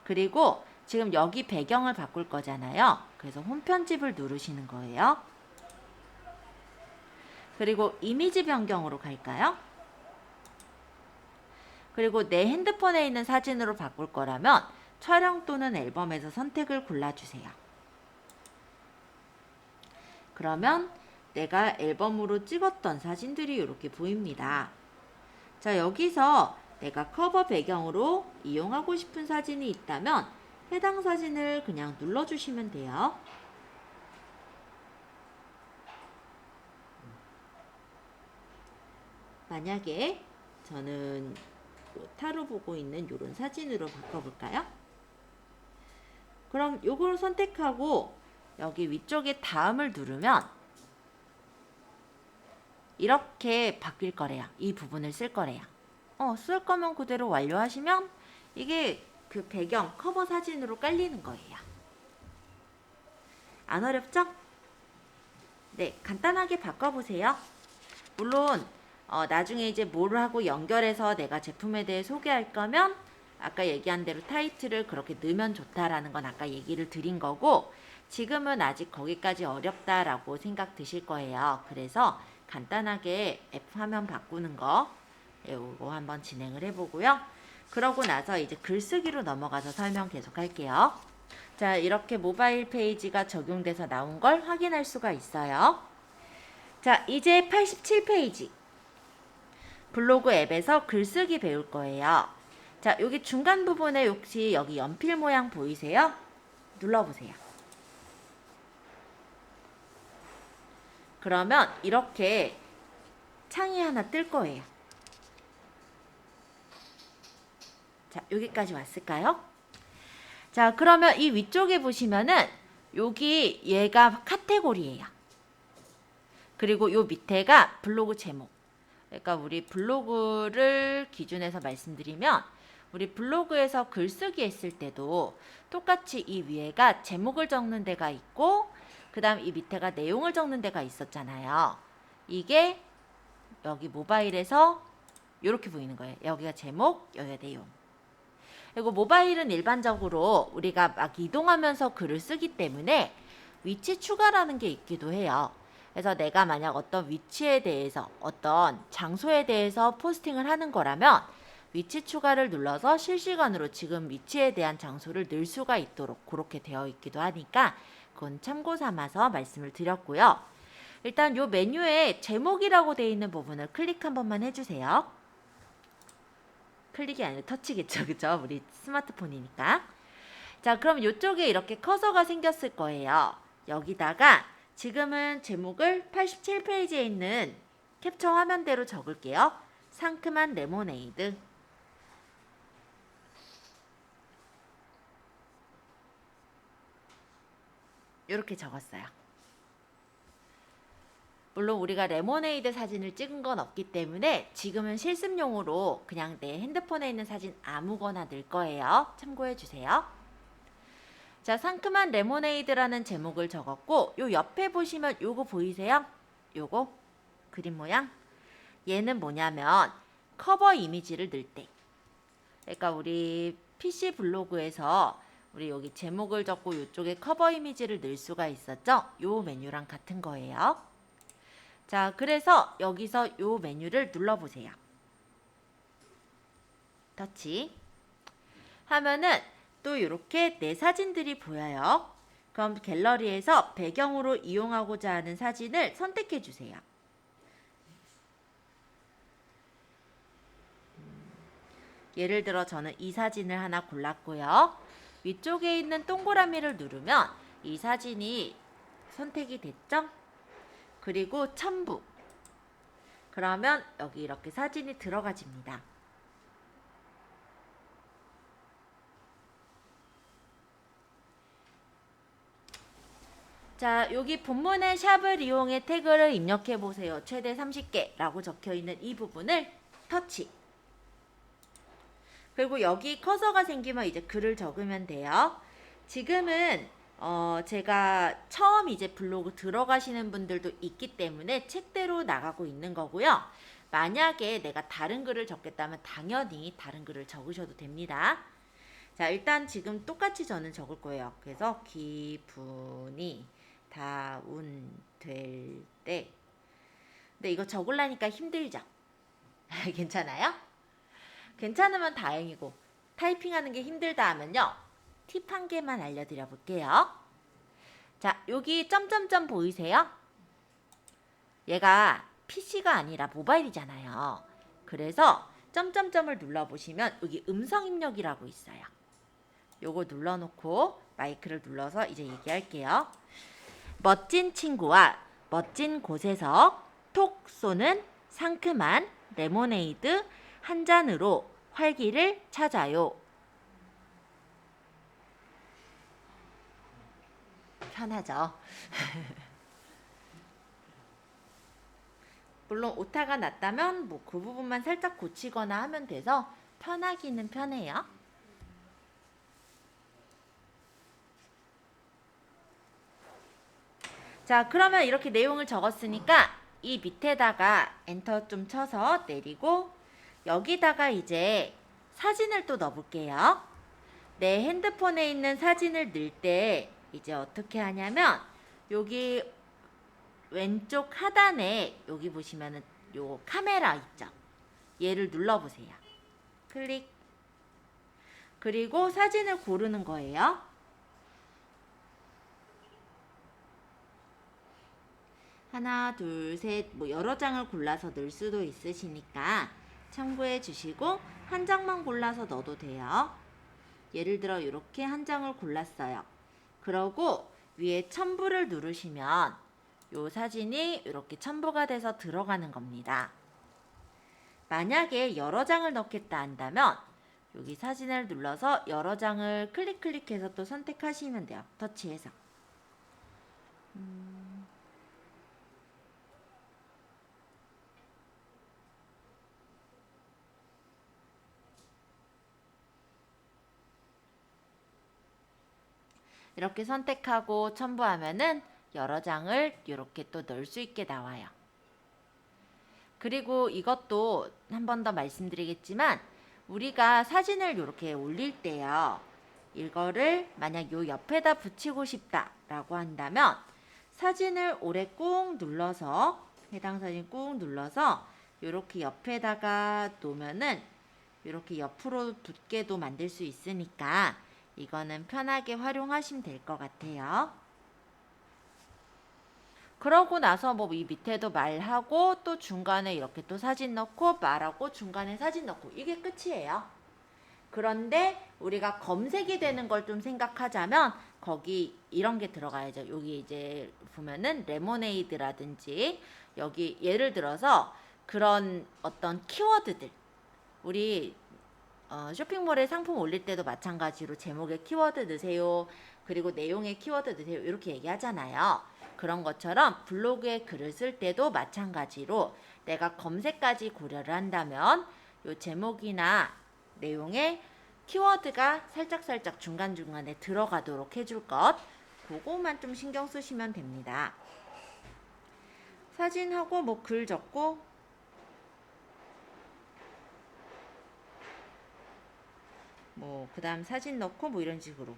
그리고 지금 여기 배경을 바꿀 거잖아요. 그래서 홈 편집을 누르시는 거예요. 그리고 이미지 변경으로 갈까요? 그리고 내 핸드폰에 있는 사진으로 바꿀 거라면 촬영 또는 앨범에서 선택을 골라주세요. 그러면 내가 앨범으로 찍었던 사진들이 이렇게 보입니다. 자, 여기서 내가 커버 배경으로 이용하고 싶은 사진이 있다면 해당 사진을 그냥 눌러주시면 돼요. 만약에 저는 타로 보고 있는 이런 사진으로 바꿔볼까요? 그럼 요걸 선택하고 여기 위쪽에 다음을 누르면 이렇게 바뀔 거래요. 이 부분을 쓸 거래요. 쓸 거면 그대로 완료하시면 이게 그 배경 커버 사진으로 깔리는 거예요. 안 어렵죠? 네, 간단하게 바꿔보세요. 물론 나중에 이제 뭘 하고 연결해서 내가 제품에 대해 소개할 거면 아까 얘기한 대로 타이틀을 그렇게 넣으면 좋다라는 건 아까 얘기를 드린 거고, 지금은 아직 거기까지 어렵다라고 생각 드실 거예요. 그래서 간단하게 앱 화면 바꾸는 거 이거 한번 진행을 해보고요. 그러고 나서 이제 글쓰기로 넘어가서 설명 계속 할게요. 자, 이렇게 모바일 페이지가 적용돼서 나온 걸 확인할 수가 있어요. 자, 이제 87페이지. 블로그 앱에서 글쓰기 배울 거예요. 자, 여기 중간 부분에 혹시 여기 연필 모양 보이세요? 눌러보세요. 그러면 이렇게 창이 하나 뜰 거예요. 자, 여기까지 왔을까요? 자, 그러면 이 위쪽에 보시면은 여기 얘가 카테고리예요. 그리고 요 밑에가 블로그 제목. 그러니까 우리 블로그를 기준해서 말씀드리면 우리 블로그에서 글쓰기 했을 때도 똑같이 이 위에가 제목을 적는 데가 있고 그 다음 이 밑에가 내용을 적는 데가 있었잖아요. 이게 여기 모바일에서 이렇게 보이는 거예요. 여기가 제목, 여기가 내용. 그리고 모바일은 일반적으로 우리가 막 이동하면서 글을 쓰기 때문에 위치 추가라는 게 있기도 해요. 그래서 내가 만약 어떤 위치에 대해서 어떤 장소에 대해서 포스팅을 하는 거라면 위치 추가를 눌러서 실시간으로 지금 위치에 대한 장소를 넣을 수가 있도록 그렇게 되어 있기도 하니까 그건 참고 삼아서 말씀을 드렸고요. 일단 요 메뉴에 제목이라고 되어 있는 부분을 클릭 한 번만 해주세요. 클릭이 아니라 터치겠죠, 그죠? 우리 스마트폰이니까. 자, 그럼 이쪽에 이렇게 커서가 생겼을 거예요. 여기다가 지금은 제목을 87페이지에 있는 캡처 화면대로 적을게요. 상큼한 레모네이드. 이렇게 적었어요. 물론 우리가 레모네이드 사진을 찍은 건 없기 때문에 지금은 실습용으로 그냥 내 핸드폰에 있는 사진 아무거나 넣을 거예요. 참고해 주세요. 자, 상큼한 레모네이드라는 제목을 적었고 요 옆에 보시면 요거 보이세요? 요거 그림 모양. 얘는 뭐냐면 커버 이미지를 넣을 때, 그러니까 우리 PC 블로그에서 우리 여기 제목을 적고 이쪽에 커버 이미지를 넣을 수가 있었죠? 요 메뉴랑 같은 거예요. 자, 그래서 여기서 요 메뉴를 눌러보세요. 터치 하면은 또 이렇게 내 사진들이 보여요. 그럼 갤러리에서 배경으로 이용하고자 하는 사진을 선택해 주세요. 예를 들어 저는 이 사진을 하나 골랐고요. 위쪽에 있는 동그라미를 누르면 이 사진이 선택이 됐죠? 그리고 첨부. 그러면 여기 이렇게 사진이 들어가집니다. 자, 여기 본문의 샵을 이용해 태그를 입력해 보세요. 최대 30개 라고 적혀 있는 이 부분을 터치. 그리고 여기 커서가 생기면 이제 글을 적으면 돼요. 지금은 제가 처음 이제 블로그 들어가시는 분들도 있기 때문에 책대로 나가고 있는 거고요. 만약에 내가 다른 글을 적겠다면 당연히 다른 글을 적으셔도 됩니다. 자, 일단 지금 똑같이 저는 적을 거예요. 그래서 기분이 다운될 때. 근데 이거 적으려니까 힘들죠? 괜찮아요? 괜찮으면 다행이고 타이핑하는 게 힘들다 하면요. 팁 한 개만 알려드려 볼게요. 자, 여기 점점점 보이세요? 얘가 PC가 아니라 모바일이잖아요. 그래서 점점점을 눌러보시면 여기 음성 입력이라고 있어요. 요거 눌러놓고 마이크를 눌러서 이제 얘기할게요. 멋진 친구와 멋진 곳에서 톡 쏘는 상큼한 레모네이드 한 잔으로 활기를 찾아요. 편하죠? 물론 오타가 났다면 뭐 그 부분만 살짝 고치거나 하면 돼서 편하기는 편해요. 자, 그러면 이렇게 내용을 적었으니까 이 밑에다가 엔터 좀 쳐서 내리고 여기다가 이제 사진을 또 넣어볼게요. 내 핸드폰에 있는 사진을 넣을 때 이제 어떻게 하냐면 여기 왼쪽 하단에 여기 보시면은 요 카메라 있죠? 얘를 눌러보세요. 클릭. 그리고 사진을 고르는 거예요. 하나, 둘, 셋, 뭐 여러 장을 골라서 넣을 수도 있으시니까 참고해 주시고 한 장만 골라서 넣어도 돼요. 예를 들어 이렇게 한 장을 골랐어요. 그러고 위에 첨부를 누르시면 이 사진이 이렇게 첨부가 돼서 들어가는 겁니다. 만약에 여러 장을 넣겠다 한다면 여기 사진을 눌러서 여러 장을 클릭해서 또 선택하시면 돼요. 터치해서. 이렇게 선택하고 첨부하면은 여러 장을 이렇게 또 넣을 수 있게 나와요. 그리고 이것도 한 번 더 말씀드리겠지만 우리가 사진을 이렇게 올릴 때요. 이거를 만약 요 옆에다 붙이고 싶다라고 한다면 사진을 오래 꾹 눌러서 해당 사진 꾹 눌러서 이렇게 옆에다가 놓으면은 이렇게 옆으로 붙게도 만들 수 있으니까 이거는 편하게 활용하시면 될 것 같아요. 그러고 나서 뭐 이 밑에도 말하고 또 중간에 이렇게 또 사진 넣고 말하고 중간에 사진 넣고 이게 끝이에요. 그런데 우리가 검색이 되는 걸 좀 생각하자면 거기 이런 게 들어가야죠. 여기 이제 보면은 레모네이드라든지 여기 예를 들어서 그런 어떤 키워드들 우리 쇼핑몰에 상품 올릴 때도 마찬가지로 제목에 키워드 넣으세요. 그리고 내용에 키워드 넣으세요. 이렇게 얘기하잖아요. 그런 것처럼 블로그에 글을 쓸 때도 마찬가지로 내가 검색까지 고려를 한다면 요 제목이나 내용에 키워드가 살짝살짝 중간중간에 들어가도록 해줄 것 그거만 좀 신경 쓰시면 됩니다. 사진하고 뭐 글 적고 뭐 그 다음 사진 넣고 뭐 이런 식으로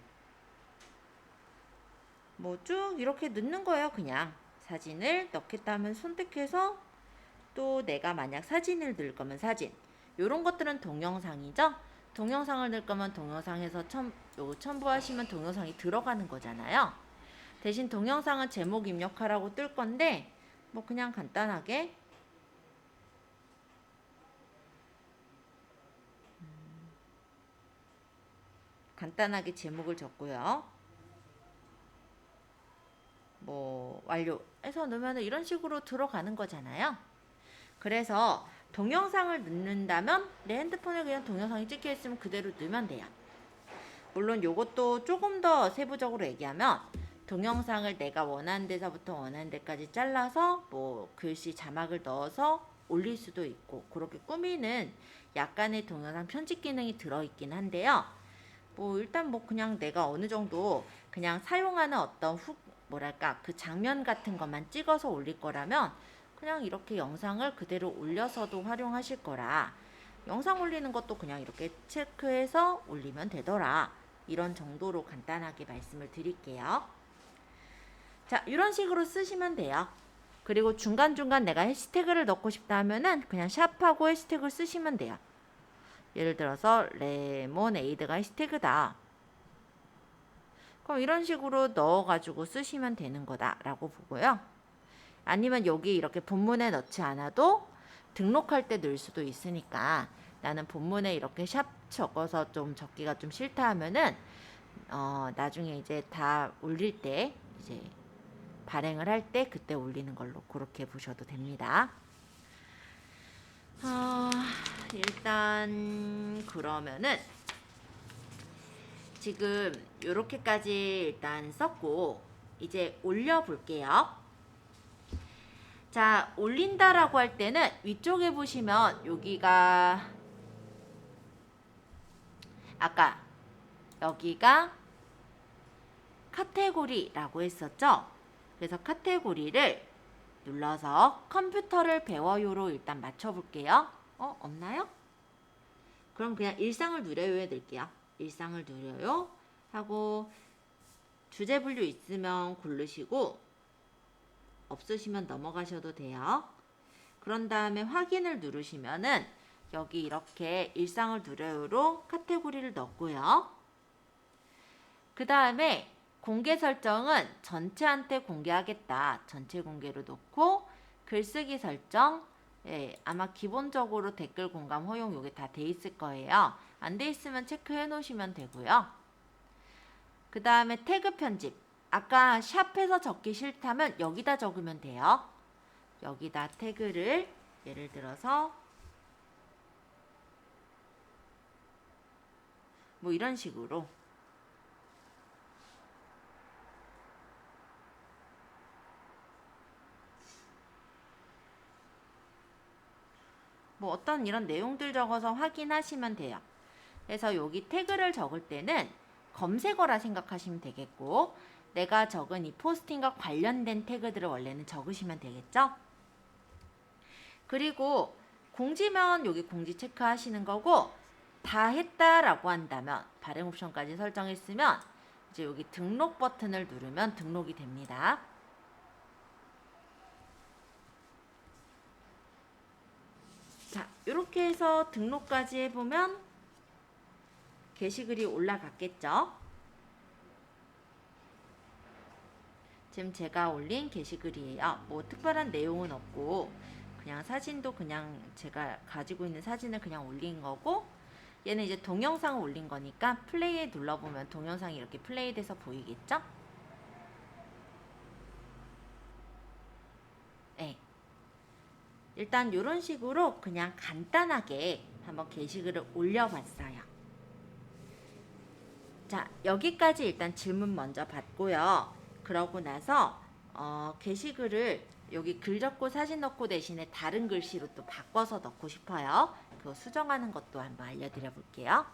뭐 쭉 이렇게 넣는 거예요. 그냥 사진을 넣겠다 하면 선택해서 또 내가 만약 사진을 넣을 거면 사진 요런 것들은 동영상이죠. 동영상을 넣을 거면 동영상에서 첨부하시면 동영상이 들어가는 거잖아요. 대신 동영상은 제목 입력하라고 뜰 건데 뭐 그냥 간단하게 제목을 적고요. 뭐 완료해서 넣으면 이런 식으로 들어가는 거잖아요. 그래서 동영상을 넣는다면 내 핸드폰에 그냥 동영상이 찍혀 있으면 그대로 넣으면 돼요. 물론 요것도 조금 더 세부적으로 얘기하면 동영상을 내가 원하는 데서부터 원하는 데까지 잘라서 뭐 글씨 자막을 넣어서 올릴 수도 있고 그렇게 꾸미는 약간의 동영상 편집 기능이 들어있긴 한데요. 뭐 일단 뭐 그냥 내가 어느 정도 그냥 사용하는 어떤 뭐랄까 그 장면 같은 것만 찍어서 올릴 거라면 그냥 이렇게 영상을 그대로 올려서도 활용하실 거라 영상 올리는 것도 그냥 이렇게 체크해서 올리면 되더라. 이런 정도로 간단하게 말씀을 드릴게요. 자, 이런 식으로 쓰시면 돼요. 그리고 중간중간 내가 해시태그를 넣고 싶다 하면은 그냥 샵하고 해시태그를 쓰시면 돼요. 예를 들어서 레모네이드가 해시태그다. 그럼 이런 식으로 넣어가지고 쓰시면 되는 거다라고 보고요. 아니면 여기 이렇게 본문에 넣지 않아도 등록할 때 넣을 수도 있으니까 나는 본문에 이렇게 샵 적어서 좀 적기가 좀 싫다 하면은 나중에 이제 다 올릴 때 이제 발행을 할 때 그때 올리는 걸로 그렇게 보셔도 됩니다. 일단 그러면은 지금 요렇게까지 일단 썼고 이제 올려 볼게요. 자, 올린다라고 할 때는 위쪽에 보시면 여기가 아까 여기가 카테고리라고 했었죠. 그래서 카테고리를 눌러서 컴퓨터를 배워요로 일단 맞춰볼게요. 없나요? 그럼 그냥 일상을 누려요 해드릴게요. 일상을 누려요 하고 주제 분류 있으면 고르시고 없으시면 넘어가셔도 돼요. 그런 다음에 확인을 누르시면은 여기 이렇게 일상을 누려요로 카테고리를 넣고요. 그 다음에 공개 설정은 전체한테 공개하겠다. 전체 공개로 놓고 글쓰기 설정 아마 기본적으로 댓글 공감 허용 요게 다 돼 있을 거예요. 안 돼 있으면 체크해 놓으시면 되고요. 그 다음에 태그 편집 아까 샵에서 적기 싫다면 여기다 적으면 돼요. 여기다 태그를 예를 들어서 뭐 이런 식으로 뭐 어떤 이런 내용들 적어서 확인하시면 돼요. 그래서 여기 태그를 적을 때는 검색어라 생각하시면 되겠고 내가 적은 이 포스팅과 관련된 태그들을 원래는 적으시면 되겠죠. 그리고 공지면 여기 공지 체크하시는 거고 다 했다라고 한다면 발행 옵션까지 설정했으면 이제 여기 등록 버튼을 누르면 등록이 됩니다. 자, 이렇게 해서 등록까지 해보면 게시글이 올라갔겠죠. 지금 제가 올린 게시글이에요. 뭐 특별한 내용은 없고 그냥 사진도 그냥 제가 가지고 있는 사진을 그냥 올린 거고 얘는 이제 동영상을 올린 거니까 플레이에 눌러보면 동영상이 이렇게 플레이돼서 보이겠죠? 네. 일단 이런 식으로 그냥 간단하게 한번 게시글을 올려봤어요. 자, 여기까지 일단 질문 먼저 받고요. 그러고 나서 게시글을 여기 글 적고 사진 넣고 대신에 다른 글씨로 또 바꿔서 넣고 싶어요. 그거 수정하는 것도 한번 알려드려 볼게요.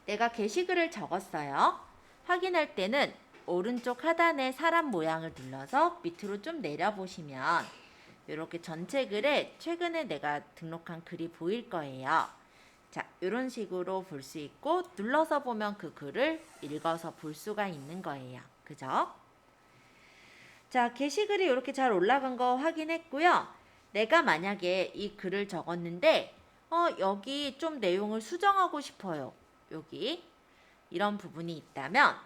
내가 게시글을 적었어요. 확인할 때는 오른쪽 하단에 사람 모양을 눌러서 밑으로 좀 내려보시면 이렇게 전체 글에 최근에 내가 등록한 글이 보일 거예요. 자, 이런 식으로 볼 수 있고 눌러서 보면 그 글을 읽어서 볼 수가 있는 거예요. 그죠? 자, 게시글이 이렇게 잘 올라간 거 확인했고요. 내가 만약에 이 글을 적었는데 여기 좀 내용을 수정하고 싶어요. 여기 이런 부분이 있다면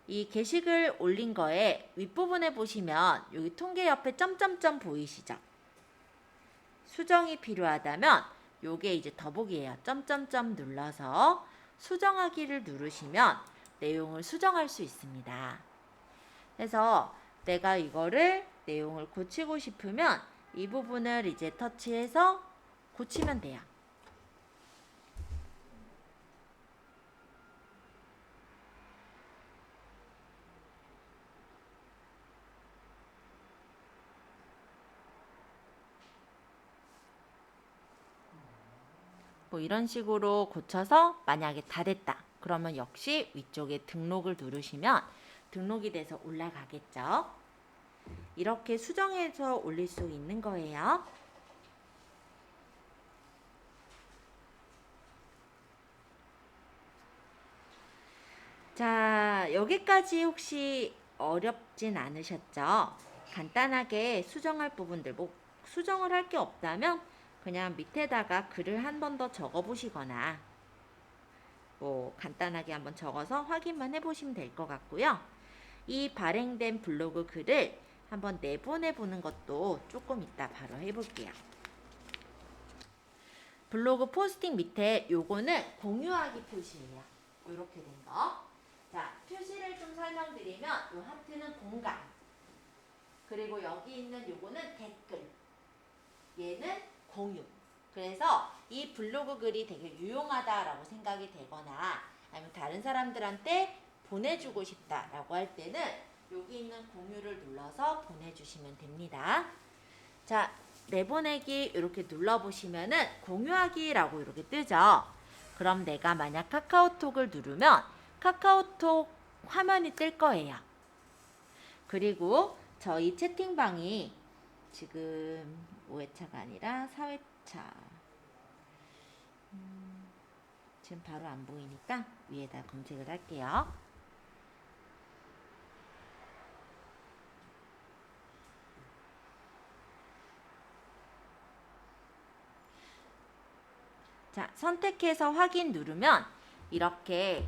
이 게시글 올린 거에 윗부분에 보시면 여기 통계 옆에 점점점 보이시죠? 수정이 필요하다면 요게 이제 더보기예요. 점점점 눌러서 수정하기를 누르시면 내용을 수정할 수 있습니다. 그래서 내가 이거를 내용을 고치고 싶으면 이 부분을 이제 터치해서 고치면 돼요. 뭐 이런 식으로 고쳐서 만약에 다 됐다. 그러면 역시 위쪽에 등록을 누르시면 등록이 돼서 올라가겠죠. 이렇게 수정해서 올릴 수 있는 거예요. 자, 여기까지 혹시 어렵진 않으셨죠? 간단하게 수정할 부분들, 뭐 수정을 할 게 없다면 그냥 밑에다가 글을 한 번 더 적어 보시거나 뭐 간단하게 한번 적어서 확인만 해보시면 될 것 같고요. 이 발행된 블로그 글을 한번 내보내 보는 것도 조금 이따 바로 해볼게요. 블로그 포스팅 밑에 요거는 공유하기 표시예요. 이렇게 된 거. 설명드리면 요 하트는 공간, 그리고 여기 있는 요거는 댓글, 얘는 공유. 그래서 이 블로그 글이 되게 유용하다라고 생각이 되거나 아니면 다른 사람들한테 보내주고 싶다라고 할 때는 여기 있는 공유를 눌러서 보내주시면 됩니다. 자, 내보내기 이렇게 눌러보시면은 공유하기라고 이렇게 뜨죠. 그럼 내가 만약 카카오톡을 누르면 카카오톡 화면이 뜰 거예요. 그리고 저희 채팅방이 지금 5회차가 아니라 4회차. 지금 바로 안 보이니까 위에다 검색을 할게요. 자, 선택해서 확인 누르면 이렇게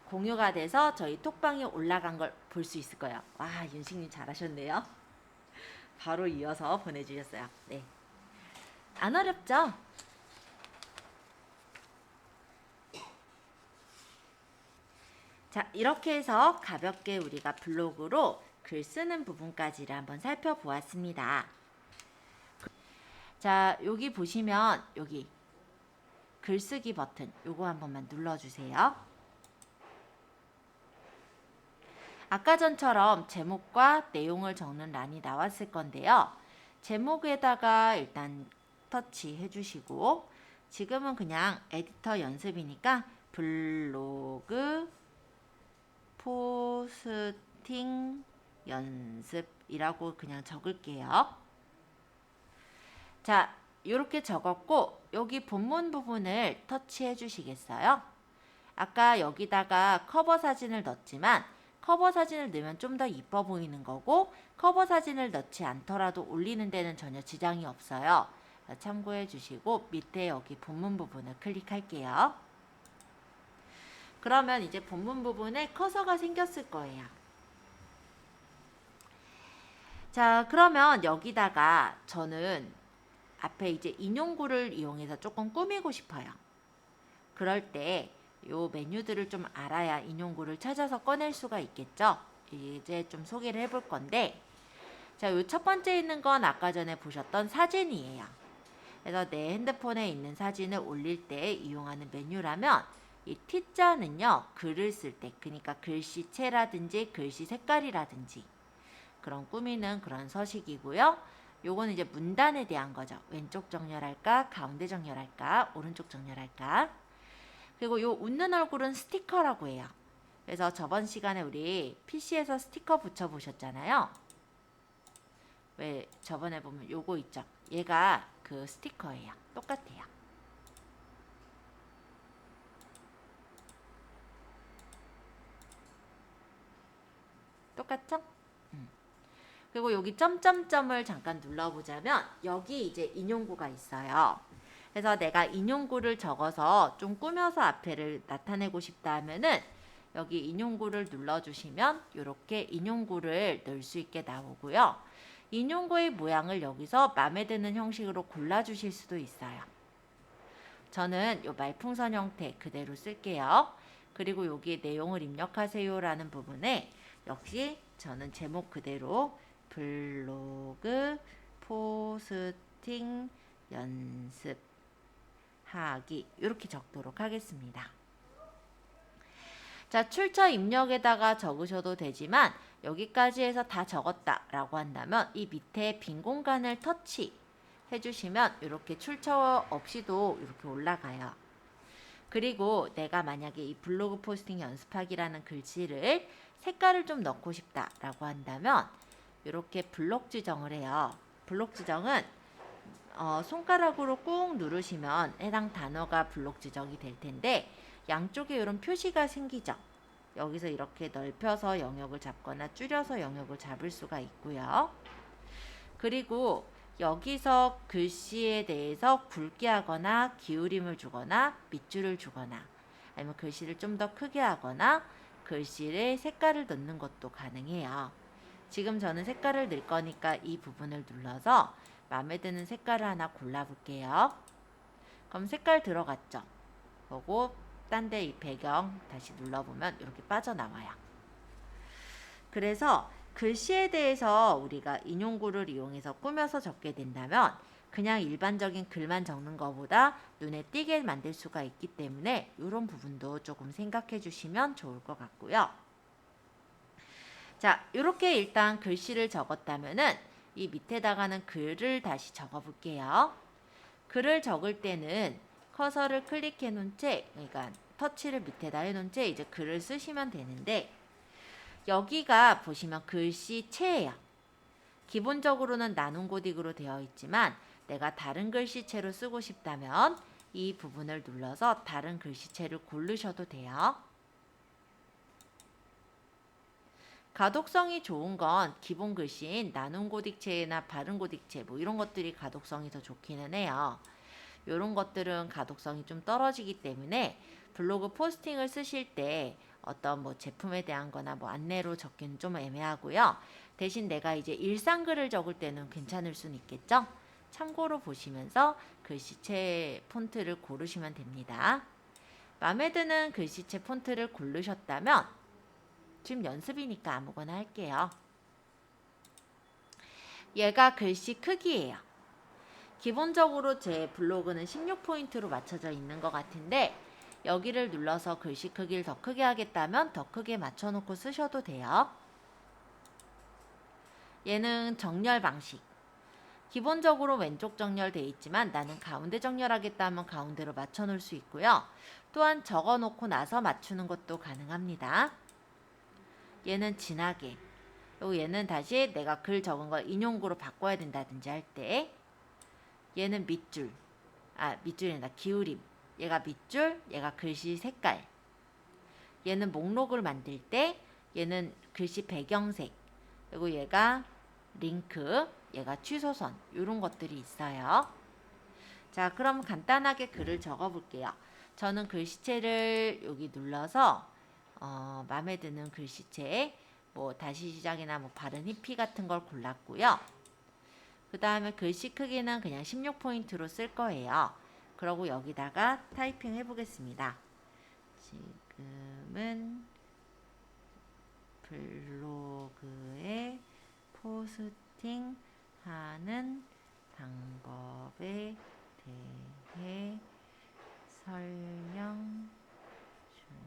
공유가 돼서 저희 톡방에 올라간 걸 볼 수 있을 거예요. 와, 윤식님 잘하셨네요. 바로 이어서 보내주셨어요. 네, 안 어렵죠? 자, 이렇게 해서 가볍게 우리가 블로그로 글 쓰는 부분까지를 한번 살펴보았습니다. 자, 여기 보시면 여기 글쓰기 버튼 요거 한 번만 눌러주세요. 아까 전처럼 제목과 내용을 적는 란이 나왔을 건데요. 제목에다가 일단 터치해 주시고 지금은 그냥 에디터 연습이니까 블로그 포스팅 연습이라고 그냥 적을게요. 자, 이렇게 적었고 여기 본문 부분을 터치해 주시겠어요? 아까 여기다가 커버 사진을 넣었지만 커버 사진을 넣으면 좀 더 이뻐 보이는 거고 커버 사진을 넣지 않더라도 올리는 데는 전혀 지장이 없어요. 참고해 주시고 밑에 여기 본문 부분을 클릭할게요. 그러면 이제 본문 부분에 커서가 생겼을 거예요. 자, 그러면 여기다가 저는 앞에 이제 인용구를 이용해서 조금 꾸미고 싶어요. 그럴 때 요 메뉴들을 좀 알아야 인용구를 찾아서 꺼낼 수가 있겠죠. 이제 좀 소개를 해볼 건데 자, 요 첫 번째 있는 건 아까 전에 보셨던 사진이에요. 그래서 내 핸드폰에 있는 사진을 올릴 때 이용하는 메뉴라면 이 T자는요, 글을 쓸 때, 그러니까 글씨체라든지 글씨 색깔이라든지 그런 꾸미는 그런 서식이고요. 요거는 이제 문단에 대한 거죠. 왼쪽 정렬할까, 가운데 정렬할까, 오른쪽 정렬할까. 그리고 요 웃는 얼굴은 스티커라고 해요. 그래서 저번 시간에 우리 PC에서 스티커 붙여보셨잖아요. 왜 저번에 보면 요거 있죠. 얘가 그 스티커예요. 똑같아요. 똑같죠? 그리고 여기 점점점을 잠깐 눌러보자면 여기 이제 인용구가 있어요. 그래서 내가 인용구를 적어서 좀 꾸며서 앞에를 나타내고 싶다 하면은 여기 인용구를 눌러주시면 이렇게 인용구를 넣을 수 있게 나오고요. 인용구의 모양을 여기서 마음에 드는 형식으로 골라주실 수도 있어요. 저는 이 말풍선 형태 그대로 쓸게요. 그리고 여기 내용을 입력하세요 라는 부분에 역시 저는 제목 그대로 블로그 포스팅 연습하기 이렇게 적도록 하겠습니다. 자, 출처 입력에다가 적으셔도 되지만 여기까지 해서 다 적었다 라고 한다면 이 밑에 빈 공간을 터치 해주시면 이렇게 출처 없이도 이렇게 올라가요. 그리고 내가 만약에 이 블로그 포스팅 연습하기라는 글씨를 색깔을 좀 넣고 싶다 라고 한다면 이렇게 블록 지정을 해요. 블록 지정은 손가락으로 꾹 누르시면 해당 단어가 블록 지정이 될 텐데 양쪽에 이런 표시가 생기죠. 여기서 이렇게 넓혀서 영역을 잡거나 줄여서 영역을 잡을 수가 있고요. 그리고 여기서 글씨에 대해서 굵게 하거나 기울임을 주거나 밑줄을 주거나 아니면 글씨를 좀 더 크게 하거나 글씨의 색깔을 넣는 것도 가능해요. 지금 저는 색깔을 넣을 거니까 이 부분을 눌러서 마음에 드는 색깔을 하나 골라볼게요. 그럼 색깔 들어갔죠? 그리고 딴 데 이 배경 다시 눌러보면 이렇게 빠져나와요. 그래서 글씨에 대해서 우리가 인용구를 이용해서 꾸며서 적게 된다면 그냥 일반적인 글만 적는 것보다 눈에 띄게 만들 수가 있기 때문에 이런 부분도 조금 생각해 주시면 좋을 것 같고요. 자, 이렇게 일단 글씨를 적었다면은 이 밑에다가는 글을 다시 적어 볼게요. 글을 적을 때는 커서를 클릭해 놓은 채, 그러니까 터치를 밑에다 해 놓은 채 이제 글을 쓰시면 되는데, 여기가 보시면 글씨체예요. 기본적으로는 나눔 고딕으로 되어 있지만 내가 다른 글씨체로 쓰고 싶다면 이 부분을 눌러서 다른 글씨체를 고르셔도 돼요. 가독성이 좋은 건 기본 글씨인 나눔 고딕체나 바른 고딕체 뭐 이런 것들이 가독성이 더 좋기는 해요. 이런 것들은 가독성이 좀 떨어지기 때문에 블로그 포스팅을 쓰실 때 어떤 뭐 제품에 대한 거나 뭐 안내로 적기는 좀 애매하고요. 대신 내가 이제 일상글을 적을 때는 괜찮을 수는 있겠죠. 참고로 보시면서 글씨체 폰트를 고르시면 됩니다. 마음에 드는 글씨체 폰트를 고르셨다면 지금 연습이니까 아무거나 할게요. 얘가 글씨 크기예요. 기본적으로 제 블로그는 16포인트로 맞춰져 있는 것 같은데 여기를 눌러서 글씨 크기를 더 크게 하겠다면 더 크게 맞춰놓고 쓰셔도 돼요. 얘는 정렬 방식. 기본적으로 왼쪽 정렬되어 있지만 나는 가운데 정렬하겠다 하면 가운데로 맞춰놓을 수 있고요. 또한 적어놓고 나서 맞추는 것도 가능합니다. 얘는 진하게. 그리고 얘는 다시 내가 글 적은 걸 인용구로 바꿔야 된다든지 할 때. 얘는 밑줄. 밑줄이 아니라 기울임. 얘가 밑줄, 얘가 글씨 색깔. 얘는 목록을 만들 때 얘는 글씨 배경색. 그리고 얘가 링크, 얘가 취소선. 이런 것들이 있어요. 자, 그럼 간단하게 글을 적어 볼게요. 저는 글씨체를 여기 눌러서 마음에 드는 글씨체 뭐 다시 시작이나 뭐 바른 히피 같은 걸 골랐고요. 그 다음에 글씨 크기는 그냥 16포인트로 쓸 거예요. 그러고 여기다가 타이핑 해보겠습니다. 지금은 블로그에 포스팅 하는 방법에 대해 설명 중.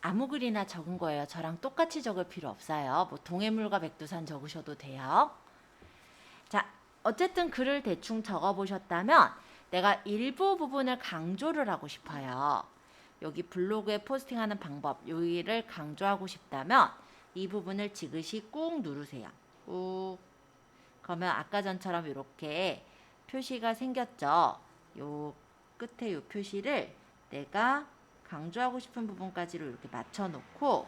아무 글이나 적은 거예요. 저랑 똑같이 적을 필요 없어요. 뭐 동해물과 백두산 적으셔도 돼요. 자, 어쨌든 글을 대충 적어보셨다면 내가 일부 부분을 강조를 하고 싶어요. 여기 블로그에 포스팅하는 방법, 여기를 강조하고 싶다면 이 부분을 지그시 꾹 누르세요. 꾹. 그러면 아까 전처럼 이렇게 표시가 생겼죠. 요 끝에 요 표시를 내가 강조하고 싶은 부분까지로 이렇게 맞춰 놓고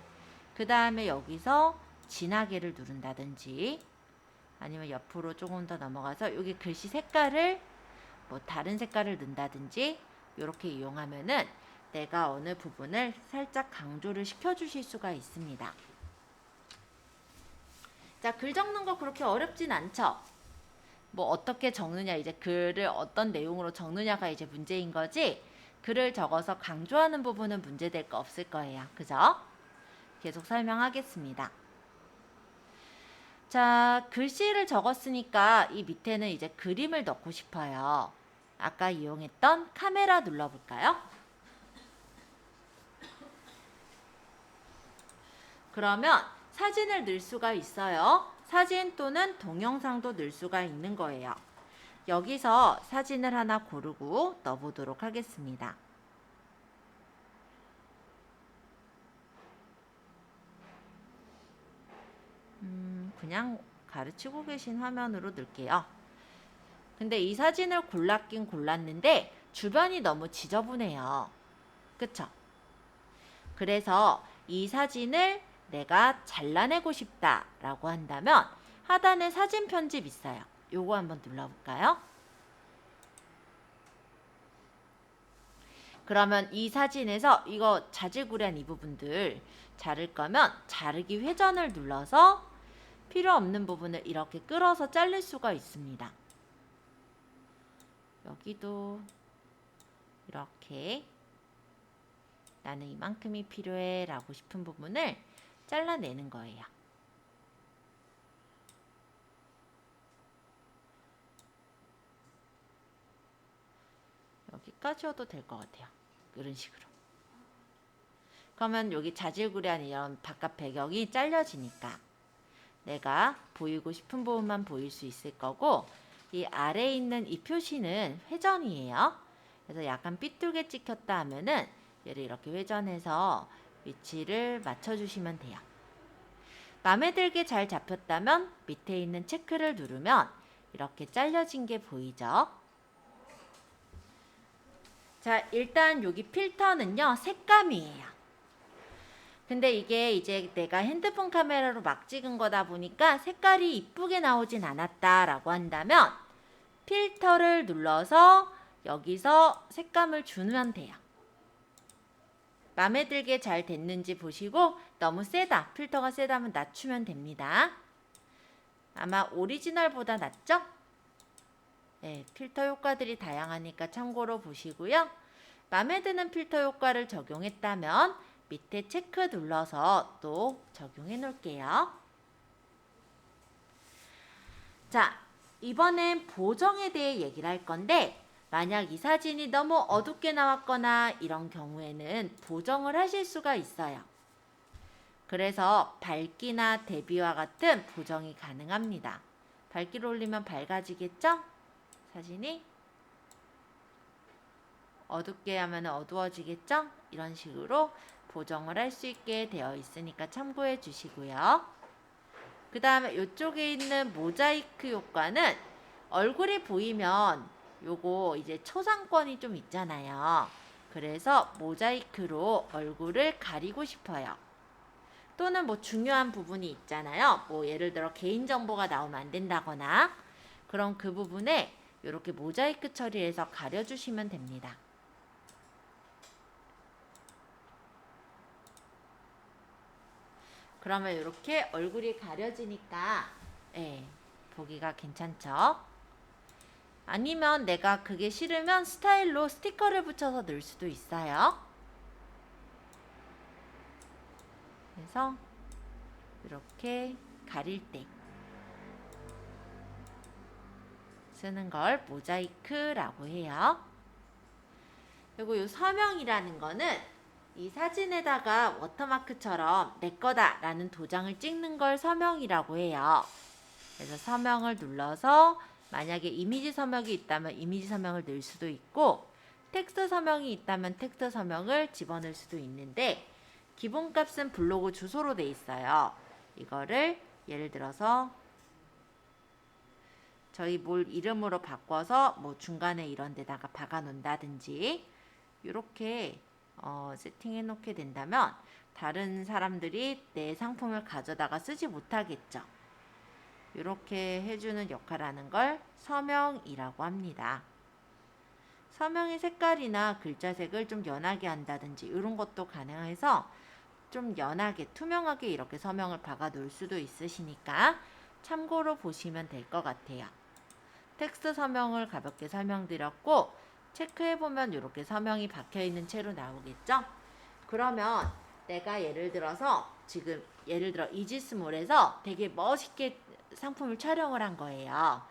그 다음에 여기서 진하게를 누른다든지 아니면 옆으로 조금 더 넘어가서 여기 글씨 색깔을 뭐 다른 색깔을 넣는다든지 이렇게 이용하면은 내가 어느 부분을 살짝 강조를 시켜 주실 수가 있습니다. 자, 글 적는 거 그렇게 어렵진 않죠? 뭐 어떻게 적느냐, 이제 글을 어떤 내용으로 적느냐가 이제 문제인 거지 글을 적어서 강조하는 부분은 문제될 거 없을 거예요. 그죠? 계속 설명하겠습니다. 자, 글씨를 적었으니까 이 밑에는 이제 그림을 넣고 싶어요. 아까 이용했던 카메라 눌러볼까요? 그러면 사진을 넣을 수가 있어요. 사진 또는 동영상도 넣을 수가 있는 거예요. 여기서 사진을 하나 고르고 넣어보도록 하겠습니다. 그냥 가르치고 계신 화면으로 넣을게요. 근데 이 사진을 골랐긴 골랐는데 주변이 너무 지저분해요. 그쵸? 그래서 이 사진을 내가 잘라내고 싶다라고 한다면 하단에 사진 편집 있어요. 요거 한번 눌러볼까요? 그러면 이 사진에서 이거 자질구레한 이 부분들 자를 거면 자르기 회전을 눌러서 필요 없는 부분을 이렇게 끌어서 자를 수가 있습니다. 여기도 이렇게 나는 이만큼이 필요해 라고 싶은 부분을 잘라내는 거예요. 여기까지 해도 될 것 같아요. 이런 식으로. 그러면 여기 자질구레한 이런 바깥 배경이 잘려지니까 내가 보이고 싶은 부분만 보일 수 있을 거고, 이 아래에 있는 이 표시는 회전이에요. 그래서 약간 삐뚤게 찍혔다 하면은 얘를 이렇게 회전해서 위치를 맞춰주시면 돼요. 마음에 들게 잘 잡혔다면 밑에 있는 체크를 누르면 이렇게 잘려진 게 보이죠? 자, 일단 여기 필터는요, 색감이에요. 근데 이게 이제 내가 핸드폰 카메라로 막 찍은 거다 보니까 색깔이 이쁘게 나오진 않았다라고 한다면 필터를 눌러서 여기서 색감을 주면 돼요. 마음에 들게 잘 됐는지 보시고, 너무 세다, 필터가 세다면 낮추면 됩니다. 아마 오리지널보다 낫죠? 네, 필터 효과들이 다양하니까 참고로 보시고요. 마음에 드는 필터 효과를 적용했다면 밑에 체크 눌러서 또 적용해 놓을게요. 자, 이번엔 보정에 대해 얘기를 할 건데, 만약 이 사진이 너무 어둡게 나왔거나 이런 경우에는 보정을 하실 수가 있어요. 그래서 밝기나 대비와 같은 보정이 가능합니다. 밝기를 올리면 밝아지겠죠? 사진이 어둡게 하면 어두워지겠죠? 이런 식으로 보정을 할 수 있게 되어 있으니까 참고해 주시고요. 그 다음에 이쪽에 있는 모자이크 효과는 얼굴이 보이면 요거 이제 초상권이 좀 있잖아요. 그래서 모자이크로 얼굴을 가리고 싶어요. 또는 뭐 중요한 부분이 있잖아요. 뭐 예를 들어 개인정보가 나오면 안 된다거나, 그럼 그 부분에 이렇게 모자이크 처리해서 가려주시면 됩니다. 그러면 이렇게 얼굴이 가려지니까 보기가 괜찮죠? 아니면 내가 그게 싫으면 스타일로 스티커를 붙여서 넣을 수도 있어요. 그래서 이렇게 가릴 때 쓰는 걸 모자이크라고 해요. 그리고 이 서명이라는 거는 이 사진에다가 워터마크처럼 내 거다 라는 도장을 찍는 걸 서명이라고 해요. 그래서 서명을 눌러서 만약에 이미지 서명이 있다면 이미지 서명을 넣을 수도 있고, 텍스트 서명이 있다면 텍스트 서명을 집어넣을 수도 있는데, 기본값은 블로그 주소로 돼 있어요. 이거를 예를 들어서 저희 뭘 이름으로 바꿔서 뭐 중간에 이런 데다가 박아 놓는다든지 이렇게 세팅해 놓게 된다면 다른 사람들이 내 상품을 가져다가 쓰지 못하겠죠. 이렇게 해주는 역할을 하는 걸 서명이라고 합니다. 서명의 색깔이나 글자색을 좀 연하게 한다든지 이런 것도 가능해서 좀 연하게 투명하게 이렇게 서명을 박아 놓을 수도 있으시니까 참고로 보시면 될 것 같아요. 텍스트 서명을 가볍게 설명드렸고, 체크해보면 이렇게 서명이 박혀있는 채로 나오겠죠? 그러면 내가 예를 들어서 지금 예를 들어 이지스몰에서 되게 멋있게 상품을 촬영을 한 거예요.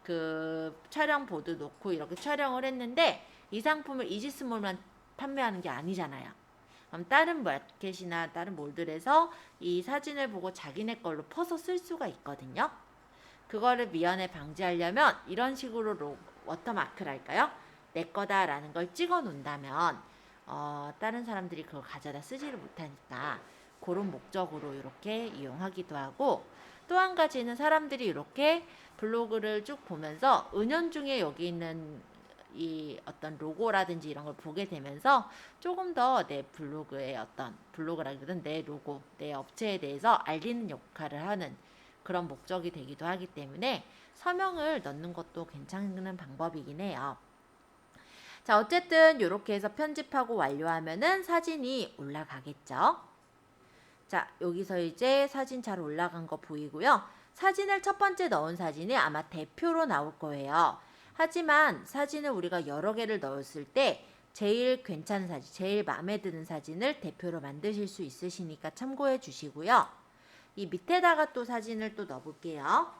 그 촬영 보드 놓고 이렇게 촬영을 했는데 이 상품을 이지스몰만 판매하는 게 아니잖아요. 그럼 다른 마켓이나 다른 몰들에서 이 사진을 보고 자기네 걸로 퍼서 쓸 수가 있거든요. 그거를 미연에 방지하려면 이런 식으로 워터마크랄까요? 내 거다라는 걸 찍어 놓는다면 다른 사람들이 그걸 가져다 쓰지를 못하니까 그런 목적으로 이렇게 이용하기도 하고, 또 한 가지는 사람들이 이렇게 블로그를 쭉 보면서 은연중에 여기 있는 이 어떤 로고라든지 이런 걸 보게 되면서 조금 더 내 블로그의 어떤 블로그라기보다는 내 로고, 내 업체에 대해서 알리는 역할을 하는 그런 목적이 되기도 하기 때문에 서명을 넣는 것도 괜찮은 방법이긴 해요. 자, 어쨌든 이렇게 해서 편집하고 완료하면은 사진이 올라가겠죠. 자, 여기서 이제 사진 잘 올라간 거 보이고요. 사진을 첫 번째 넣은 사진이 아마 대표로 나올 거예요. 하지만 사진을 우리가 여러 개를 넣었을 때 제일 괜찮은 사진, 제일 마음에 드는 사진을 대표로 만드실 수 있으시니까 참고해 주시고요. 이 밑에다가 또 사진을 또 넣어볼게요.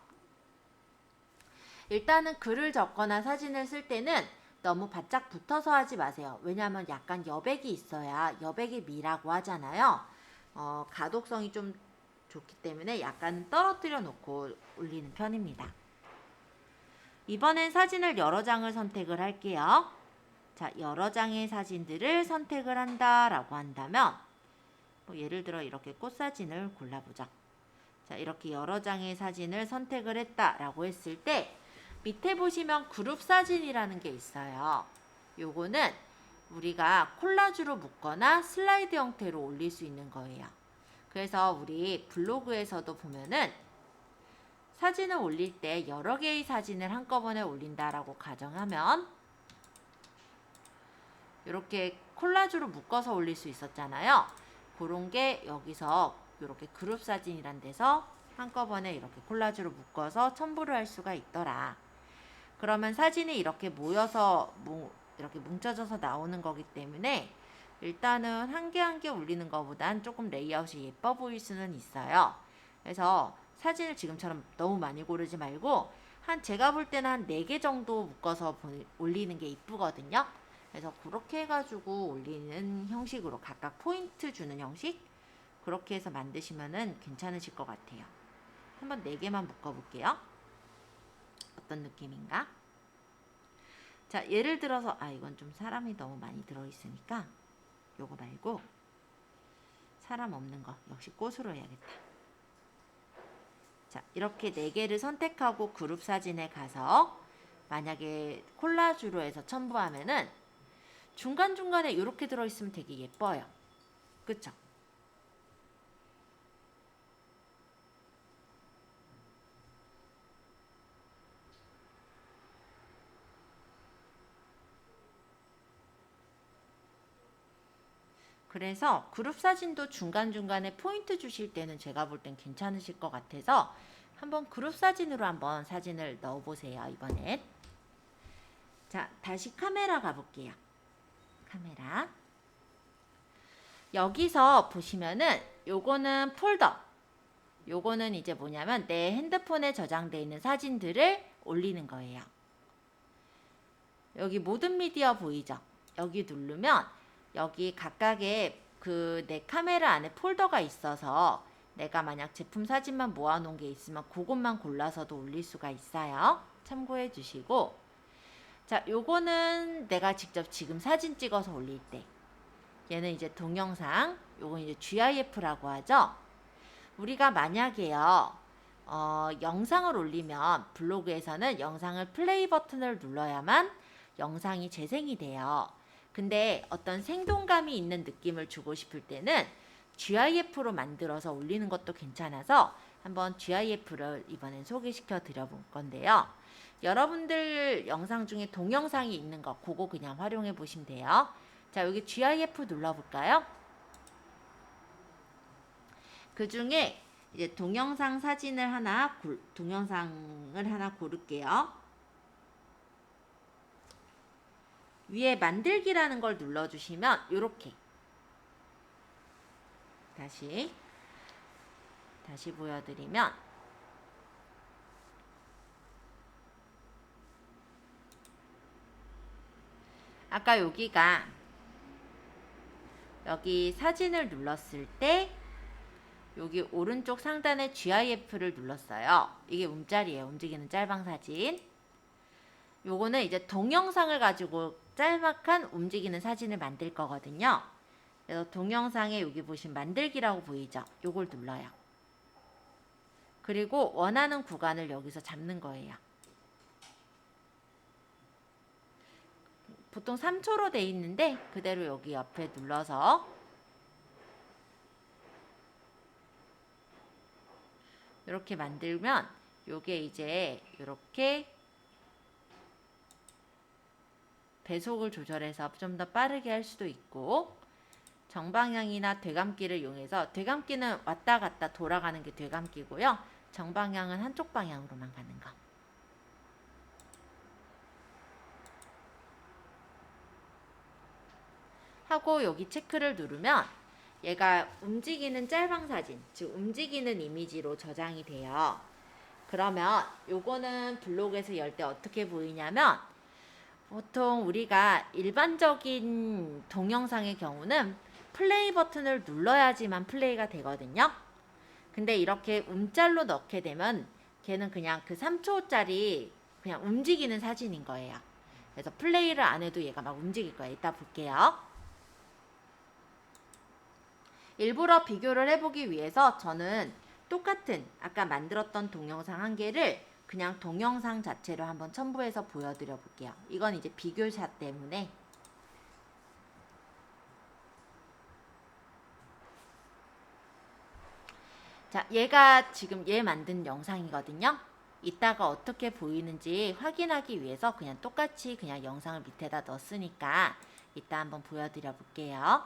일단은 글을 적거나 사진을 쓸 때는 너무 바짝 붙어서 하지 마세요. 왜냐하면 약간 여백이 있어야 여백의 미라고 하잖아요. 가독성이 좀 좋기 때문에 약간 떨어뜨려 놓고 올리는 편입니다. 이번엔 사진을 여러 장을 선택을 할게요. 자, 여러 장의 사진들을 선택을 한다라고 한다면 예를 들어 이렇게 꽃사진을 골라보자. 자, 이렇게 여러 장의 사진을 선택을 했다라고 했을 때 밑에 보시면 그룹 사진이라는 게 있어요. 요거는 우리가 콜라주로 묶거나 슬라이드 형태로 올릴 수 있는 거예요. 그래서 우리 블로그에서도 보면은 사진을 올릴 때 여러 개의 사진을 한꺼번에 올린다라고 가정하면 이렇게 콜라주로 묶어서 올릴 수 있었잖아요. 그런 게 여기서 이렇게 그룹 사진이란 데서 한꺼번에 이렇게 콜라주로 묶어서 첨부를 할 수가 있더라. 그러면 사진이 이렇게 모여서 이렇게 뭉쳐져서 나오는 거기 때문에 일단은 한 개 한 개 올리는 것보단 조금 레이아웃이 예뻐 보일 수는 있어요. 그래서 사진을 지금처럼 너무 많이 고르지 말고 제가 볼 때는 한 4개 정도 묶어서 올리는 게 이쁘거든요. 그래서 그렇게 해가지고 올리는 형식으로 각각 포인트 주는 형식 그렇게 해서 만드시면은 괜찮으실 것 같아요. 한번 4개만 묶어볼게요. 어떤 느낌인가? 자, 예를 들어서 이건 좀 사람이 너무 많이 들어있으니까 요거 말고 사람 없는 거 역시 꽃으로 해야겠다. 자, 이렇게 4개를 선택하고 그룹 사진에 가서 만약에 콜라주로 해서 첨부하면은 중간중간에 이렇게 들어있으면 되게 예뻐요. 그쵸? 그래서 그룹 사진도 중간중간에 포인트 주실 때는 제가 볼 땐 괜찮으실 것 같아서 한번 그룹 사진으로 한번 사진을 넣어보세요. 이번엔. 자, 다시 카메라 가볼게요. 카메라. 여기서 보시면은 요거는 폴더. 요거는 이제 뭐냐면 내 핸드폰에 저장되어 있는 사진들을 올리는 거예요. 여기 모든 미디어 보이죠? 여기 누르면 여기 각각의 내 카메라 안에 폴더가 있어서 내가 만약 제품 사진만 모아놓은 게 있으면 그것만 골라서도 올릴 수가 있어요. 참고해 주시고 자, 요거는 내가 직접 지금 사진 찍어서 올릴 때 얘는 이제 동영상, 요건 이제 GIF라고 하죠. 우리가 만약에요 영상을 올리면 블로그에서는 영상을 플레이 버튼을 눌러야만 영상이 재생이 돼요. 근데 어떤 생동감이 있는 느낌을 주고 싶을 때는 GIF로 만들어서 올리는 것도 괜찮아서 한번 GIF를 이번엔 소개시켜 드려 볼 건데요. 여러분들 영상 중에 동영상이 있는 거 그거 그냥 활용해 보시면 돼요. 자, 여기 GIF 눌러볼까요? 그 중에 이제 동영상을 하나 고를게요. 위에 만들기라는 걸 눌러주시면 이렇게 다시 보여드리면 아까 여기 사진을 눌렀을 때 여기 오른쪽 상단에 GIF를 눌렀어요. 이게 움짤이에요. 움직이는 짤방 사진. 요거는 이제 동영상을 가지고 짤막한 움직이는 사진을 만들 거거든요. 그래서 동영상에 여기 보시면 만들기라고 보이죠? 요걸 눌러요. 그리고 원하는 구간을 여기서 잡는 거예요. 보통 3초로 돼 있는데 그대로 여기 옆에 눌러서 이렇게 만들면 요게 이제 이렇게 배속을 조절해서 좀 더 빠르게 할 수도 있고, 정방향이나 되감기를 이용해서, 되감기는 왔다 갔다 돌아가는 게 되감기고요. 정방향은 한쪽 방향으로만 가는 거. 하고 여기 체크를 누르면 얘가 움직이는 짤방 사진, 즉 움직이는 이미지로 저장이 돼요. 그러면 요거는 블로그에서 열 때 어떻게 보이냐면, 보통 우리가 일반적인 동영상의 경우는 플레이 버튼을 눌러야지만 플레이가 되거든요. 근데 이렇게 움짤로 넣게 되면 걔는 그냥 그 3초짜리 그냥 움직이는 사진인 거예요. 그래서 플레이를 안 해도 얘가 막 움직일 거예요. 이따 볼게요. 일부러 비교를 해보기 위해서 저는 똑같은 아까 만들었던 동영상 한 개를 그냥 동영상 자체로 한번 첨부해서 보여드려 볼게요. 이건 이제 비교샷 때문에. 자, 얘가 지금 얘 만든 영상이거든요. 이따가 어떻게 보이는지 확인하기 위해서 그냥 똑같이 그냥 영상을 밑에다 넣었으니까 이따 한번 보여드려 볼게요.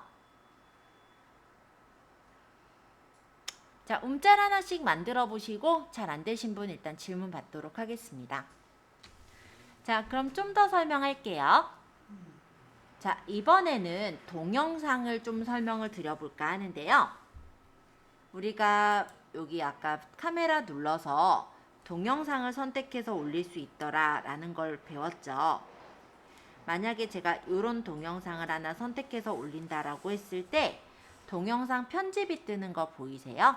자, 움짤 하나씩 만들어 보시고 잘 안 되신 분 일단 질문 받도록 하겠습니다. 자, 그럼 좀 더 설명할게요. 자, 이번에는 동영상을 좀 설명을 드려볼까 하는데요. 우리가 여기 아까 카메라 눌러서 동영상을 선택해서 올릴 수 있더라 라는 걸 배웠죠. 만약에 제가 이런 동영상을 하나 선택해서 올린다라고 했을 때 동영상 편집이 뜨는 거 보이세요?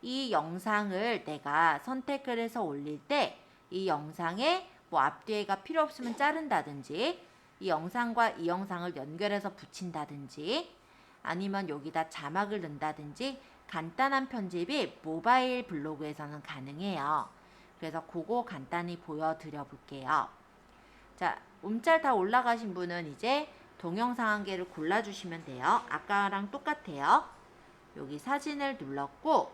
이 영상을 내가 선택을 해서 올릴 때 이 영상에 뭐 앞뒤가 필요 없으면 자른다든지, 이 영상과 이 영상을 연결해서 붙인다든지, 아니면 여기다 자막을 넣는다든지 간단한 편집이 모바일 블로그에서는 가능해요. 그래서 그거 간단히 보여드려 볼게요. 자, 움짤 다 올라가신 분은 이제 동영상 한 개를 골라주시면 돼요. 아까랑 똑같아요. 여기 사진을 눌렀고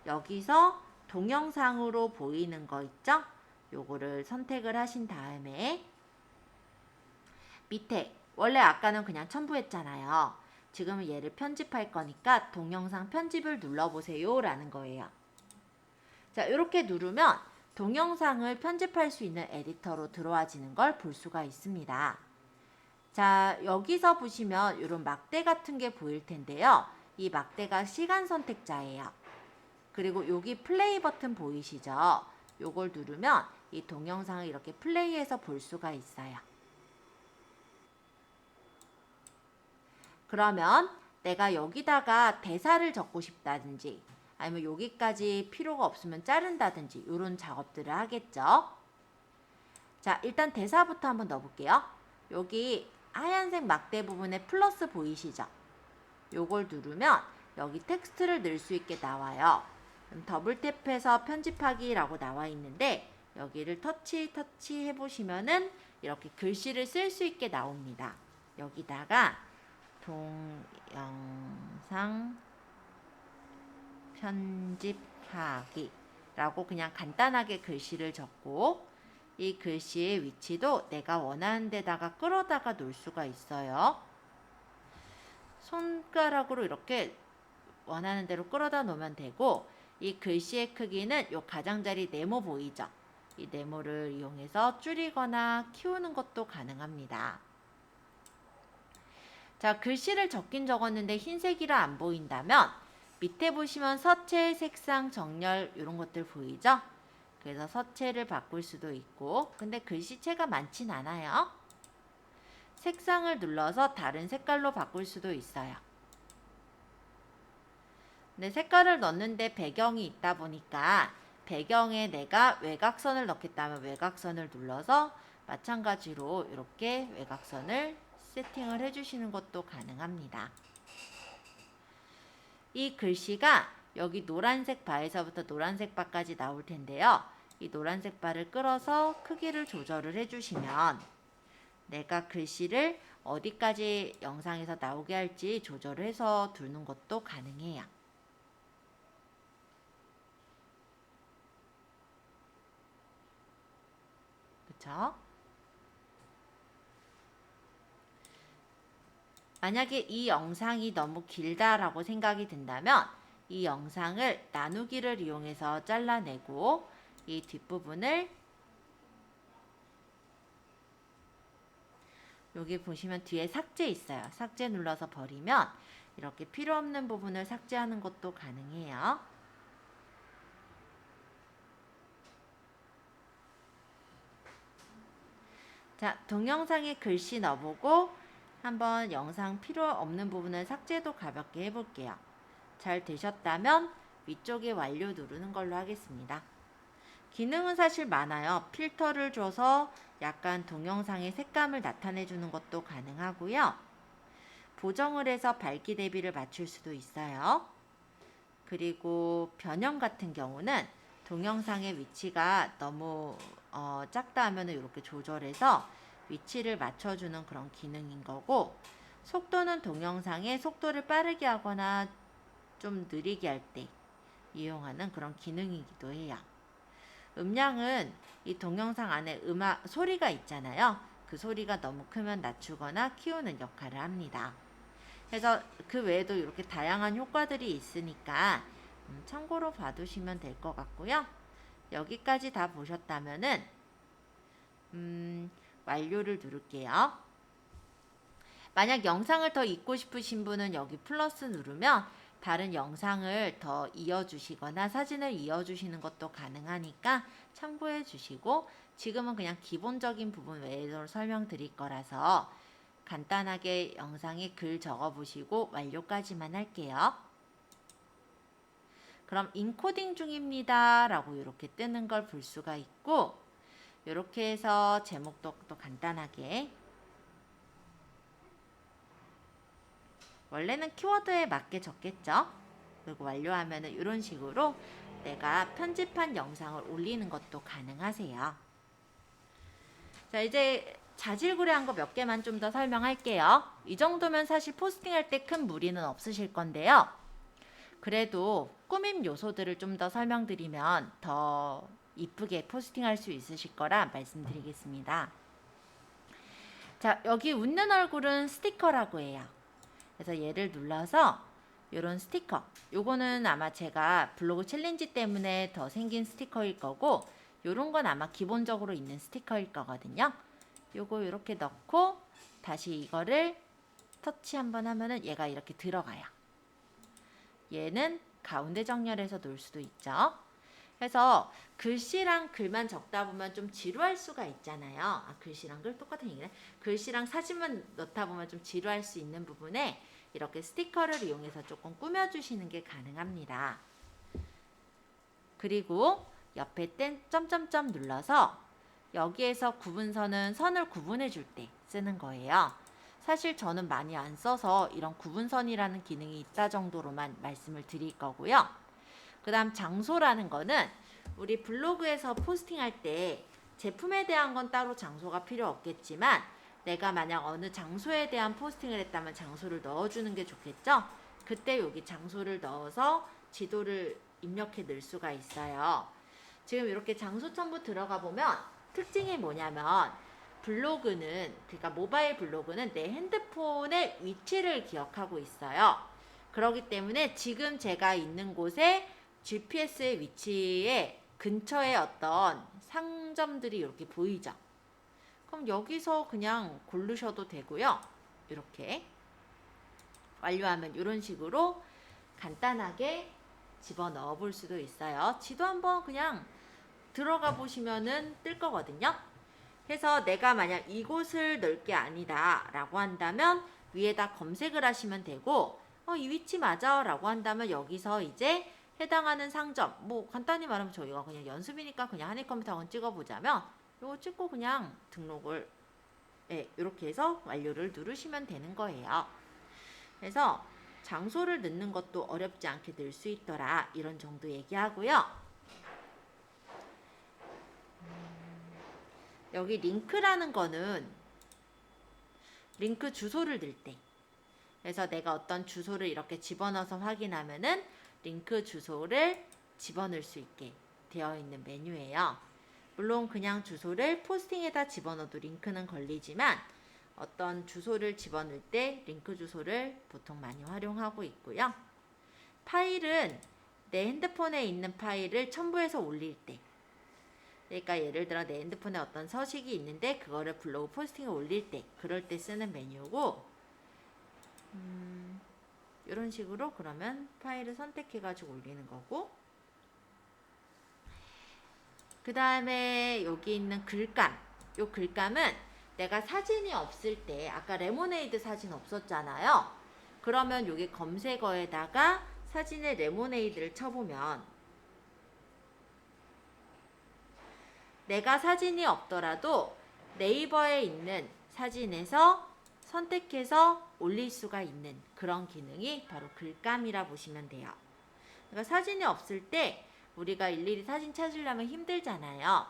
여기서 동영상으로 보이는 거 있죠? 요거를 선택을 하신 다음에 밑에 원래 아까는 그냥 첨부했잖아요. 지금은 얘를 편집할 거니까 동영상 편집을 눌러보세요 라는 거예요. 자, 이렇게 누르면 동영상을 편집할 수 있는 에디터로 들어와지는 걸 볼 수가 있습니다. 자, 여기서 보시면 이런 막대 같은 게 보일 텐데요. 이 막대가 시간 선택자예요. 그리고 여기 플레이 버튼 보이시죠? 요걸 누르면 이 동영상을 이렇게 플레이해서 볼 수가 있어요. 그러면 내가 여기다가 대사를 적고 싶다든지 아니면 여기까지 필요가 없으면 자른다든지 이런 작업들을 하겠죠. 자, 일단 대사부터 한번 넣어볼게요. 여기 하얀색 막대 부분에 플러스 보이시죠? 요걸 누르면 여기 텍스트를 넣을 수 있게 나와요. 그럼 더블 탭해서 편집하기라고 나와 있는데 여기를 터치 해보시면은 이렇게 글씨를 쓸 수 있게 나옵니다. 여기다가 동영상 편집하기 라고 그냥 간단하게 글씨를 적고 이 글씨의 위치도 내가 원하는 데다가 끌어다가 놓을 수가 있어요. 손가락으로 이렇게 원하는 대로 끌어다 놓으면 되고 이 글씨의 크기는 요 가장자리 네모 보이죠? 이 네모를 이용해서 줄이거나 키우는 것도 가능합니다. 자, 글씨를 적긴 적었는데 흰색이라 안 보인다면 밑에 보시면 서체, 색상, 정렬 이런 것들 보이죠? 그래서 서체를 바꿀 수도 있고 근데 글씨체가 많진 않아요. 색상을 눌러서 다른 색깔로 바꿀 수도 있어요. 근데 색깔을 넣는데 배경이 있다 보니까 배경에 내가 외곽선을 넣겠다면 외곽선을 눌러서 마찬가지로 이렇게 외곽선을 세팅을 해주시는 것도 가능합니다. 이 글씨가 여기 노란색 바에서부터 노란색 바까지 나올 텐데요. 이 노란색 바를 끌어서 크기를 조절을 해주시면 내가 글씨를 어디까지 영상에서 나오게 할지 조절을 해서 두는 것도 가능해요. 그쵸? 만약에 이 영상이 너무 길다라고 생각이 든다면 이 영상을 나누기를 이용해서 잘라내고 이 뒷부분을 여기 보시면 뒤에 삭제 있어요. 삭제 눌러서 버리면 이렇게 필요 없는 부분을 삭제하는 것도 가능해요. 자, 동영상에 글씨 넣어보고 한번 영상 필요 없는 부분을 삭제도 가볍게 해볼게요. 잘 되셨다면 위쪽에 완료 누르는 걸로 하겠습니다. 기능은 사실 많아요. 필터를 줘서 약간 동영상의 색감을 나타내 주는 것도 가능하고요. 보정을 해서 밝기 대비를 맞출 수도 있어요. 그리고 변형 같은 경우는 동영상의 위치가 너무 작다 하면 이렇게 조절해서 위치를 맞춰주는 그런 기능인 거고, 속도는 동영상의 속도를 빠르게 하거나 좀 느리게 할 때 이용하는 그런 기능이기도 해요. 음량은 이 동영상 안에 소리가 있잖아요. 그 소리가 너무 크면 낮추거나 키우는 역할을 합니다. 그래서 그 외에도 이렇게 다양한 효과들이 있으니까 참고로 봐두시면 될 것 같고요. 여기까지 다 보셨다면은 완료를 누를게요. 만약 영상을 더 잊고 싶으신 분은 여기 플러스 누르면 다른 영상을 더 이어주시거나 사진을 이어주시는 것도 가능하니까 참고해 주시고, 지금은 그냥 기본적인 부분 외에도 설명드릴 거라서 간단하게 영상에 글 적어 보시고 완료까지만 할게요. 그럼 인코딩 중입니다 라고 이렇게 뜨는 걸 볼 수가 있고, 이렇게 해서 제목도 또 간단하게, 원래는 키워드에 맞게 적겠죠. 그리고 완료하면 이런 식으로 내가 편집한 영상을 올리는 것도 가능하세요. 자, 이제 자질구레한 거 몇 개만 좀 더 설명할게요. 이 정도면 사실 포스팅할 때 큰 무리는 없으실 건데요. 그래도 꾸밈 요소들을 좀 더 설명드리면 더 이쁘게 포스팅할 수 있으실 거라 말씀드리겠습니다. 자, 여기 웃는 얼굴은 스티커라고 해요. 그래서 얘를 눌러서 이런 스티커, 요거는 아마 제가 블로그 챌린지 때문에 더 생긴 스티커일 거고, 요런 건 아마 기본적으로 있는 스티커일 거거든요. 요거 이렇게 넣고 다시 이거를 터치 한번 하면은 얘가 이렇게 들어가요. 얘는 가운데 정렬해서 놓을 수도 있죠. 그래서 글씨랑 글만 적다 보면 좀 지루할 수가 있잖아요. 아, 글씨랑 글 똑같은 얘기네. 글씨랑 사진만 넣다 보면 좀 지루할 수 있는 부분에 이렇게 스티커를 이용해서 조금 꾸며주시는 게 가능합니다. 그리고 옆에 땐 점점점 눌러서 여기에서 구분선은 선을 구분해 줄 때 쓰는 거예요. 사실 저는 많이 안 써서 이런 구분선이라는 기능이 있다 정도로만 말씀을 드릴 거고요. 그 다음 장소라는 거는 우리 블로그에서 포스팅할 때 제품에 대한 건 따로 장소가 필요 없겠지만, 내가 만약 어느 장소에 대한 포스팅을 했다면 장소를 넣어주는 게 좋겠죠? 그때 여기 장소를 넣어서 지도를 입력해 넣을 수가 있어요. 지금 이렇게 장소 첨부 들어가 보면 특징이 뭐냐면, 블로그는, 그러니까 모바일 블로그는 내 핸드폰의 위치를 기억하고 있어요. 그렇기 때문에 지금 제가 있는 곳에 GPS의 위치에 근처에 어떤 상점들이 이렇게 보이죠. 그럼 여기서 그냥 고르셔도 되고요. 이렇게 완료하면 이런 식으로 간단하게 집어넣어 볼 수도 있어요. 지도 한번 그냥 들어가 보시면은 뜰 거거든요. 그래서 내가 만약 이곳을 넣을 게 아니다 라고 한다면 위에다 검색을 하시면 되고, 이 위치 맞아 라고 한다면 여기서 이제 해당하는 상점, 뭐 간단히 말하면 저희가 그냥 연습이니까 그냥 하니컴퓨터 한번 찍어보자면 이거 찍고 그냥 등록을 이렇게 해서 완료를 누르시면 되는 거예요. 그래서 장소를 넣는 것도 어렵지 않게 넣을 수 있더라, 이런 정도 얘기하고요. 여기 링크라는 거는 링크 주소를 넣을 때, 그래서 내가 어떤 주소를 이렇게 집어넣어서 확인하면은 링크 주소를 집어넣을 수 있게 되어 있는 메뉴예요. 물론 그냥 주소를 포스팅에다 집어넣어도 링크는 걸리지만 어떤 주소를 집어넣을 때 링크 주소를 보통 많이 활용하고 있고요. 파일은 내 핸드폰에 있는 파일을 첨부해서 올릴 때, 그러니까 예를 들어 내 핸드폰에 어떤 서식이 있는데 그거를 블로그 포스팅에 올릴 때, 그럴 때 쓰는 메뉴고, 이런 식으로 그러면 파일을 선택해가지고 올리는 거고, 그 다음에 여기 있는 글감, 요 글감은 내가 사진이 없을 때, 아까 레모네이드 사진 없었잖아요. 그러면 여기 검색어에다가 사진의 레모네이드를 쳐보면 내가 사진이 없더라도 네이버에 있는 사진에서 선택해서 올릴 수가 있는 그런 기능이 바로 글감이라 보시면 돼요. 그러니까 사진이 없을 때 우리가 일일이 사진 찾으려면 힘들잖아요.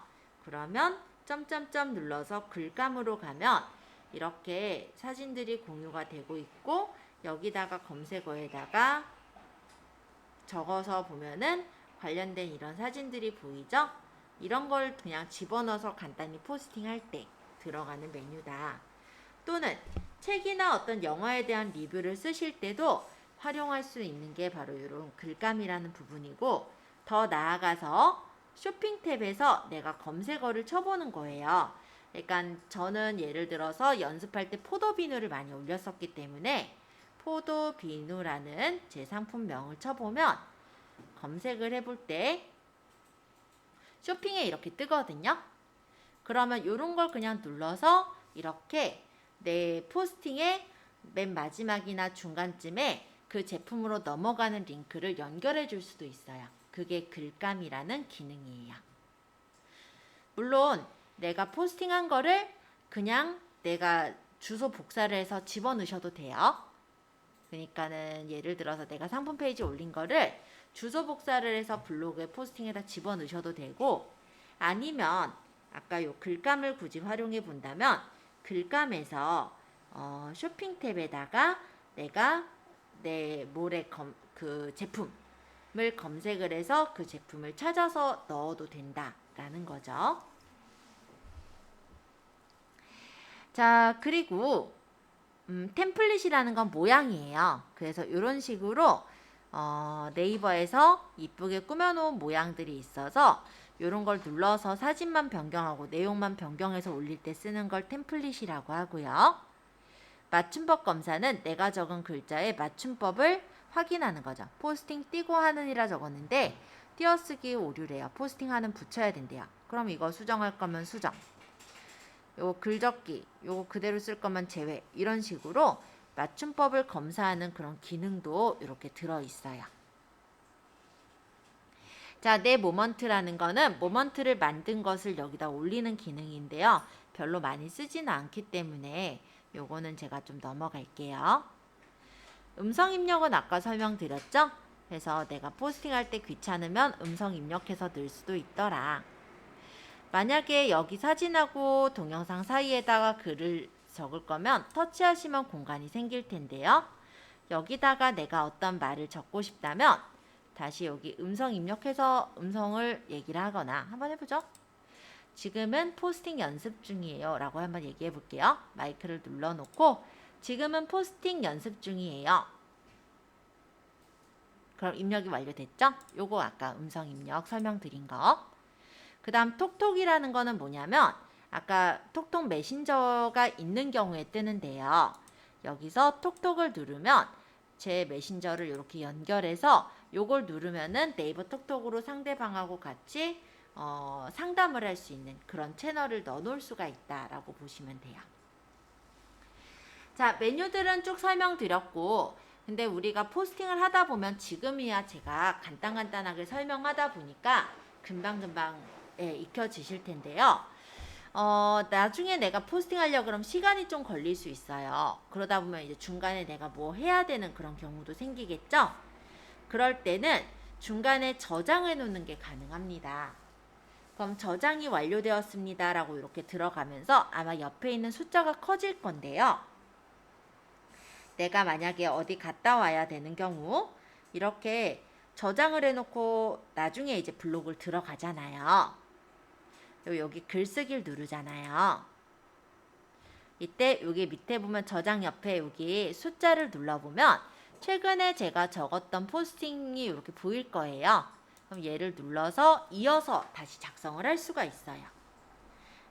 그러면 점점점 눌러서 글감으로 가면 이렇게 사진들이 공유가 되고 있고, 여기다가 검색어에다가 적어서 보면은 관련된 이런 사진들이 보이죠? 이런 걸 그냥 집어넣어서 간단히 포스팅할 때 들어가는 메뉴다. 또는 책이나 어떤 영화에 대한 리뷰를 쓰실 때도 활용할 수 있는 게 바로 이런 글감이라는 부분이고, 더 나아가서 쇼핑 탭에서 내가 검색어를 쳐보는 거예요. 그러니까 저는 예를 들어서 연습할 때 포도비누를 많이 올렸었기 때문에 포도비누라는 제 상품명을 쳐보면 검색을 해볼 때 쇼핑에 이렇게 뜨거든요. 그러면 이런 걸 그냥 눌러서 이렇게 내 포스팅의 맨 마지막이나 중간쯤에 그 제품으로 넘어가는 링크를 연결해 줄 수도 있어요. 그게 글감이라는 기능이에요. 물론 내가 포스팅한 거를 그냥 내가 주소 복사를 해서 집어넣으셔도 돼요. 그러니까는 예를 들어서 내가 상품 페이지 올린 거를 주소 복사를 해서 블로그에 포스팅에다 집어넣으셔도 되고, 아니면 아까 요 글감을 굳이 활용해 본다면 글감에서 쇼핑 탭에다가 내가 내 몰의 그 제품을 검색을 해서 그 제품을 찾아서 넣어도 된다라는 거죠. 자, 그리고 템플릿이라는 건 모양이에요. 그래서 이런 식으로 네이버에서 이쁘게 꾸며놓은 모양들이 있어서 이런 걸 눌러서 사진만 변경하고 내용만 변경해서 올릴 때 쓰는 걸 템플릿이라고 하고요. 맞춤법 검사는 내가 적은 글자의 맞춤법을 확인하는 거죠. 포스팅 띄고 하는이라 적었는데 띄어쓰기 오류래요. 포스팅하는 붙여야 된대요. 그럼 이거 수정할 거면 수정, 요거 글적기, 요거 그대로 쓸 거면 제외, 이런 식으로 맞춤법을 검사하는 그런 기능도 이렇게 들어있어요. 자, 내 모먼트라는 거는 모먼트를 만든 것을 여기다 올리는 기능인데요. 별로 많이 쓰지는 않기 때문에 요거는 제가 좀 넘어갈게요. 음성 입력은 아까 설명드렸죠? 그래서 내가 포스팅할 때 귀찮으면 음성 입력해서 넣을 수도 있더라. 만약에 여기 사진하고 동영상 사이에다가 글을 적을 거면 터치하시면 공간이 생길 텐데요. 여기다가 내가 어떤 말을 적고 싶다면 다시 여기 음성 입력해서 음성을 얘기를 하거나 한번 해보죠. 지금은 포스팅 연습 중이에요 라고 한번 얘기해 볼게요. 마이크를 눌러놓고 지금은 포스팅 연습 중이에요. 그럼 입력이 완료됐죠? 요거 아까 음성 입력 설명드린 거. 그 다음 톡톡이라는 거는 뭐냐면 아까 톡톡 메신저가 있는 경우에 뜨는데요. 여기서 톡톡을 누르면 제 메신저를 이렇게 연결해서 요걸 누르면은 네이버 톡톡으로 상대방하고 같이 상담을 할 수 있는 그런 채널을 넣어 놓을 수가 있다라고 보시면 돼요. 자, 메뉴들은 쭉 설명드렸고, 근데 우리가 포스팅을 하다 보면 지금이야 제가 간단하게 설명하다 보니까 금방금방 익혀지실 텐데요. 나중에 내가 포스팅하려고 그러면 시간이 좀 걸릴 수 있어요. 그러다 보면 이제 중간에 내가 뭐 해야 되는 그런 경우도 생기겠죠? 그럴 때는 중간에 저장해 놓는 게 가능합니다. 그럼 저장이 완료되었습니다 라고 이렇게 들어가면서 아마 옆에 있는 숫자가 커질 건데요. 내가 만약에 어디 갔다 와야 되는 경우 이렇게 저장을 해놓고 나중에 이제 블로그를 들어가잖아요. 여기 글쓰기를 누르잖아요. 이때 여기 밑에 보면 저장 옆에 여기 숫자를 눌러보면 최근에 제가 적었던 포스팅이 이렇게 보일 거예요. 그럼 얘를 눌러서 이어서 다시 작성을 할 수가 있어요.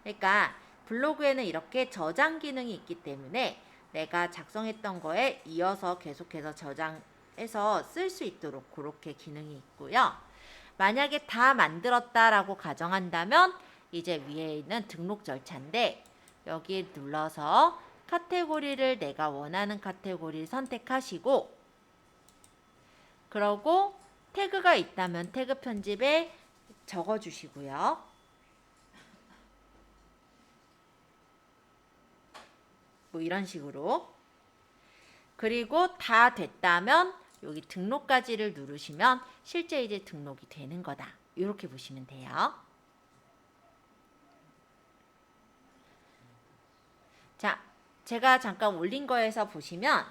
그러니까 블로그에는 이렇게 저장 기능이 있기 때문에 내가 작성했던 거에 이어서 계속해서 저장해서 쓸 수 있도록 그렇게 기능이 있고요. 만약에 다 만들었다라고 가정한다면 이제 위에 있는 등록 절차인데 여기 눌러서 카테고리를 내가 원하는 카테고리를 선택하시고 그러고 태그가 있다면 태그 편집에 적어주시고요. 뭐 이런 식으로. 그리고 다 됐다면 여기 등록까지를 누르시면 실제 이제 등록이 되는 거다. 이렇게 보시면 돼요. 자, 제가 잠깐 올린 거에서 보시면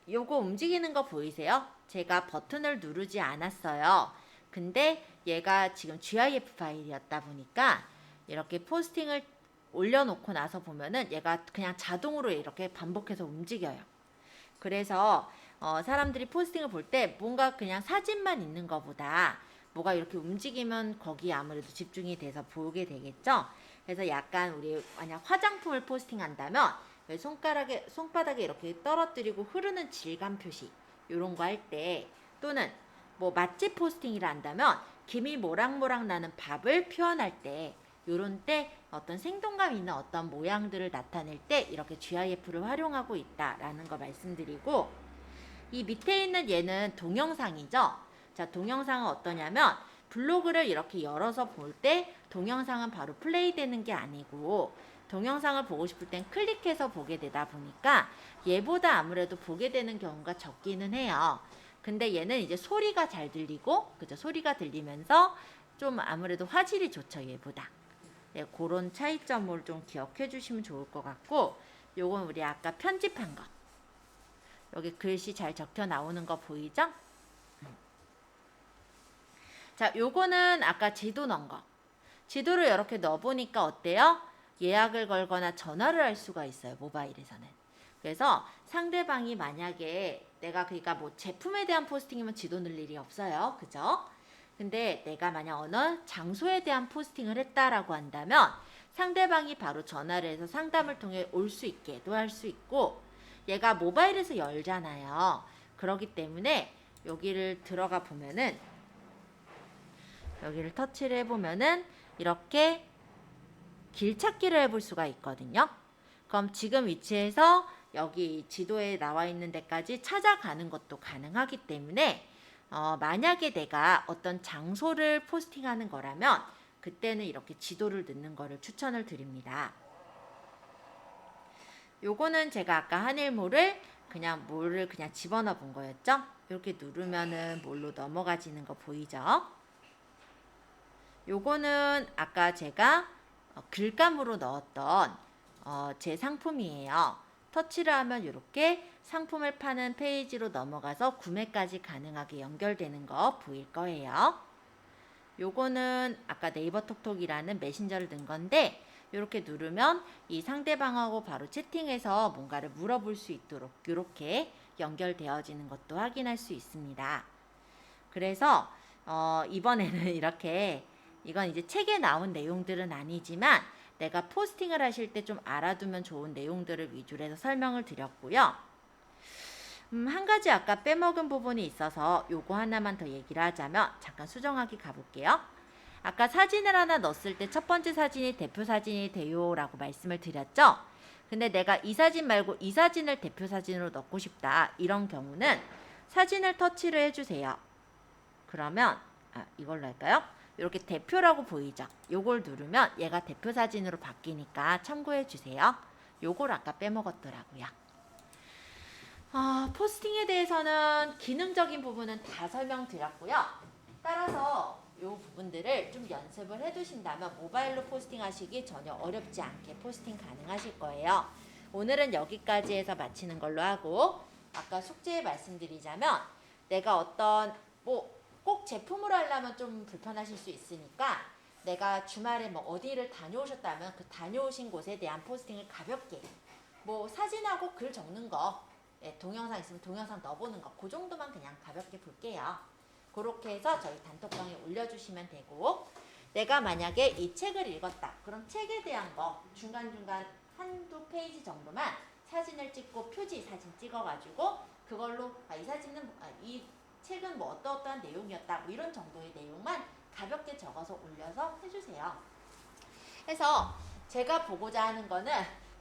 요거 움직이는 거 보이세요? 제가 버튼을 누르지 않았어요. 근데 얘가 지금 GIF 파일이었다 보니까 이렇게 포스팅을 올려놓고 나서 보면은 얘가 그냥 자동으로 이렇게 반복해서 움직여요. 그래서 사람들이 포스팅을 볼 때 뭔가 그냥 사진만 있는 것보다 뭐가 이렇게 움직이면 거기에 아무래도 집중이 돼서 보게 되겠죠. 그래서 약간 우리 만약 화장품을 포스팅한다면 손바닥에 이렇게 떨어뜨리고 흐르는 질감 표시 이런 거 할 때 또는 뭐 맛집 포스팅이라 한다면 김이 모락모락 나는 밥을 표현할 때 요런 때 어떤 생동감 있는 어떤 모양들을 나타낼 때 이렇게 GIF를 활용하고 있다라는 거 말씀드리고 이 밑에 있는 얘는 동영상이죠. 자, 동영상은 어떠냐면 블로그를 이렇게 열어서 볼 때 동영상은 바로 플레이 되는 게 아니고 동영상을 보고 싶을 땐 클릭해서 보게 되다 보니까 얘보다 아무래도 보게 되는 경우가 적기는 해요. 근데 얘는 이제 소리가 잘 들리고 그죠? 소리가 들리면서 좀 아무래도 화질이 좋죠, 얘보다. 네, 그런 차이점을 좀 기억해 주시면 좋을 것 같고 요건 우리 아까 편집한 거 여기 글씨 잘 적혀 나오는 거 보이죠? 자, 요거는 아까 지도 넣은 거 지도를 이렇게 넣어보니까 어때요? 예약을 걸거나 전화를 할 수가 있어요, 모바일에서는. 그래서 상대방이 만약에 내가 그러니까 뭐 제품에 대한 포스팅이면 지도 넣을 일이 없어요, 그죠? 근데 내가 만약 어느 장소에 대한 포스팅을 했다라고 한다면 상대방이 바로 전화를 해서 상담을 통해 올 수 있게도 할 수 있고 얘가 모바일에서 열잖아요. 그렇기 때문에 여기를 들어가 보면은 여기를 터치를 해보면은 이렇게 길 찾기를 해볼 수가 있거든요. 그럼 지금 위치에서 여기 지도에 나와 있는 데까지 찾아가는 것도 가능하기 때문에 만약에 내가 어떤 장소를 포스팅하는 거라면 그때는 이렇게 지도를 넣는 거를 추천을 드립니다. 요거는 제가 아까 하늘모를 그냥 몰을 그냥 집어넣어 본 거였죠. 이렇게 누르면은 몰로 넘어가지는 거 보이죠? 요거는 아까 제가 글감으로 넣었던 제 상품이에요. 터치를 하면 이렇게 상품을 파는 페이지로 넘어가서 구매까지 가능하게 연결되는 거 보일 거예요. 요거는 아까 네이버 톡톡이라는 메신저를 넣은 건데 이렇게 누르면 이 상대방하고 바로 채팅해서 뭔가를 물어볼 수 있도록 이렇게 연결되어지는 것도 확인할 수 있습니다. 그래서 이번에는 이렇게 이건 이제 책에 나온 내용들은 아니지만 내가 포스팅을 하실 때 좀 알아두면 좋은 내용들을 위주로 해서 설명을 드렸고요. 한 가지 아까 빼먹은 부분이 있어서 요거 하나만 더 얘기를 하자면 잠깐 수정하기 가볼게요. 아까 사진을 하나 넣었을 때 첫 번째 사진이 대표 사진이 돼요 라고 말씀을 드렸죠. 근데 내가 이 사진 말고 이 사진을 대표 사진으로 넣고 싶다 이런 경우는 사진을 터치를 해주세요. 그러면 이걸로 할까요? 이렇게 대표라고 보이죠? 요걸 누르면 얘가 대표 사진으로 바뀌니까 참고해 주세요. 요걸 아까 빼먹었더라고요. 포스팅에 대해서는 기능적인 부분은 다 설명드렸고요. 따라서 요 부분들을 좀 연습을 해두신다면 모바일로 포스팅 하시기 전혀 어렵지 않게 포스팅 가능하실 거예요. 오늘은 여기까지 해서 마치는 걸로 하고 아까 숙제 말씀드리자면 내가 어떤 꼭 제품으로 하려면 좀 불편하실 수 있으니까 내가 주말에 뭐 어디를 다녀오셨다면 그 다녀오신 곳에 대한 포스팅을 가볍게 뭐 사진하고 글 적는 거, 예, 동영상 있으면 동영상 넣어보는 거, 그 정도만 그냥 가볍게 볼게요. 그렇게 해서 저희 단톡방에 올려주시면 되고, 내가 만약에 이 책을 읽었다. 그럼 책에 대한 거 중간중간 한두 페이지 정도만 사진을 찍고 표지 사진 찍어가지고 그걸로 이 사진은 이 책은 뭐 어떠어떠한 내용이었다. 뭐 이런 정도의 내용만 가볍게 적어서 올려서 해주세요. 해서 제가 보고자 하는 거는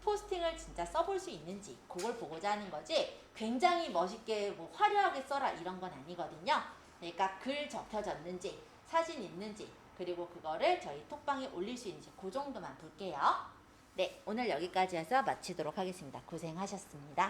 포스팅을 진짜 써볼 수 있는지 그걸 보고자 하는 거지 굉장히 멋있게 뭐 화려하게 써라 이런 건 아니거든요. 그러니까 글 적혀졌는지 사진 있는지 그리고 그거를 저희 톡방에 올릴 수 있는지 그 정도만 볼게요. 네, 오늘 여기까지 해서 마치도록 하겠습니다. 고생하셨습니다.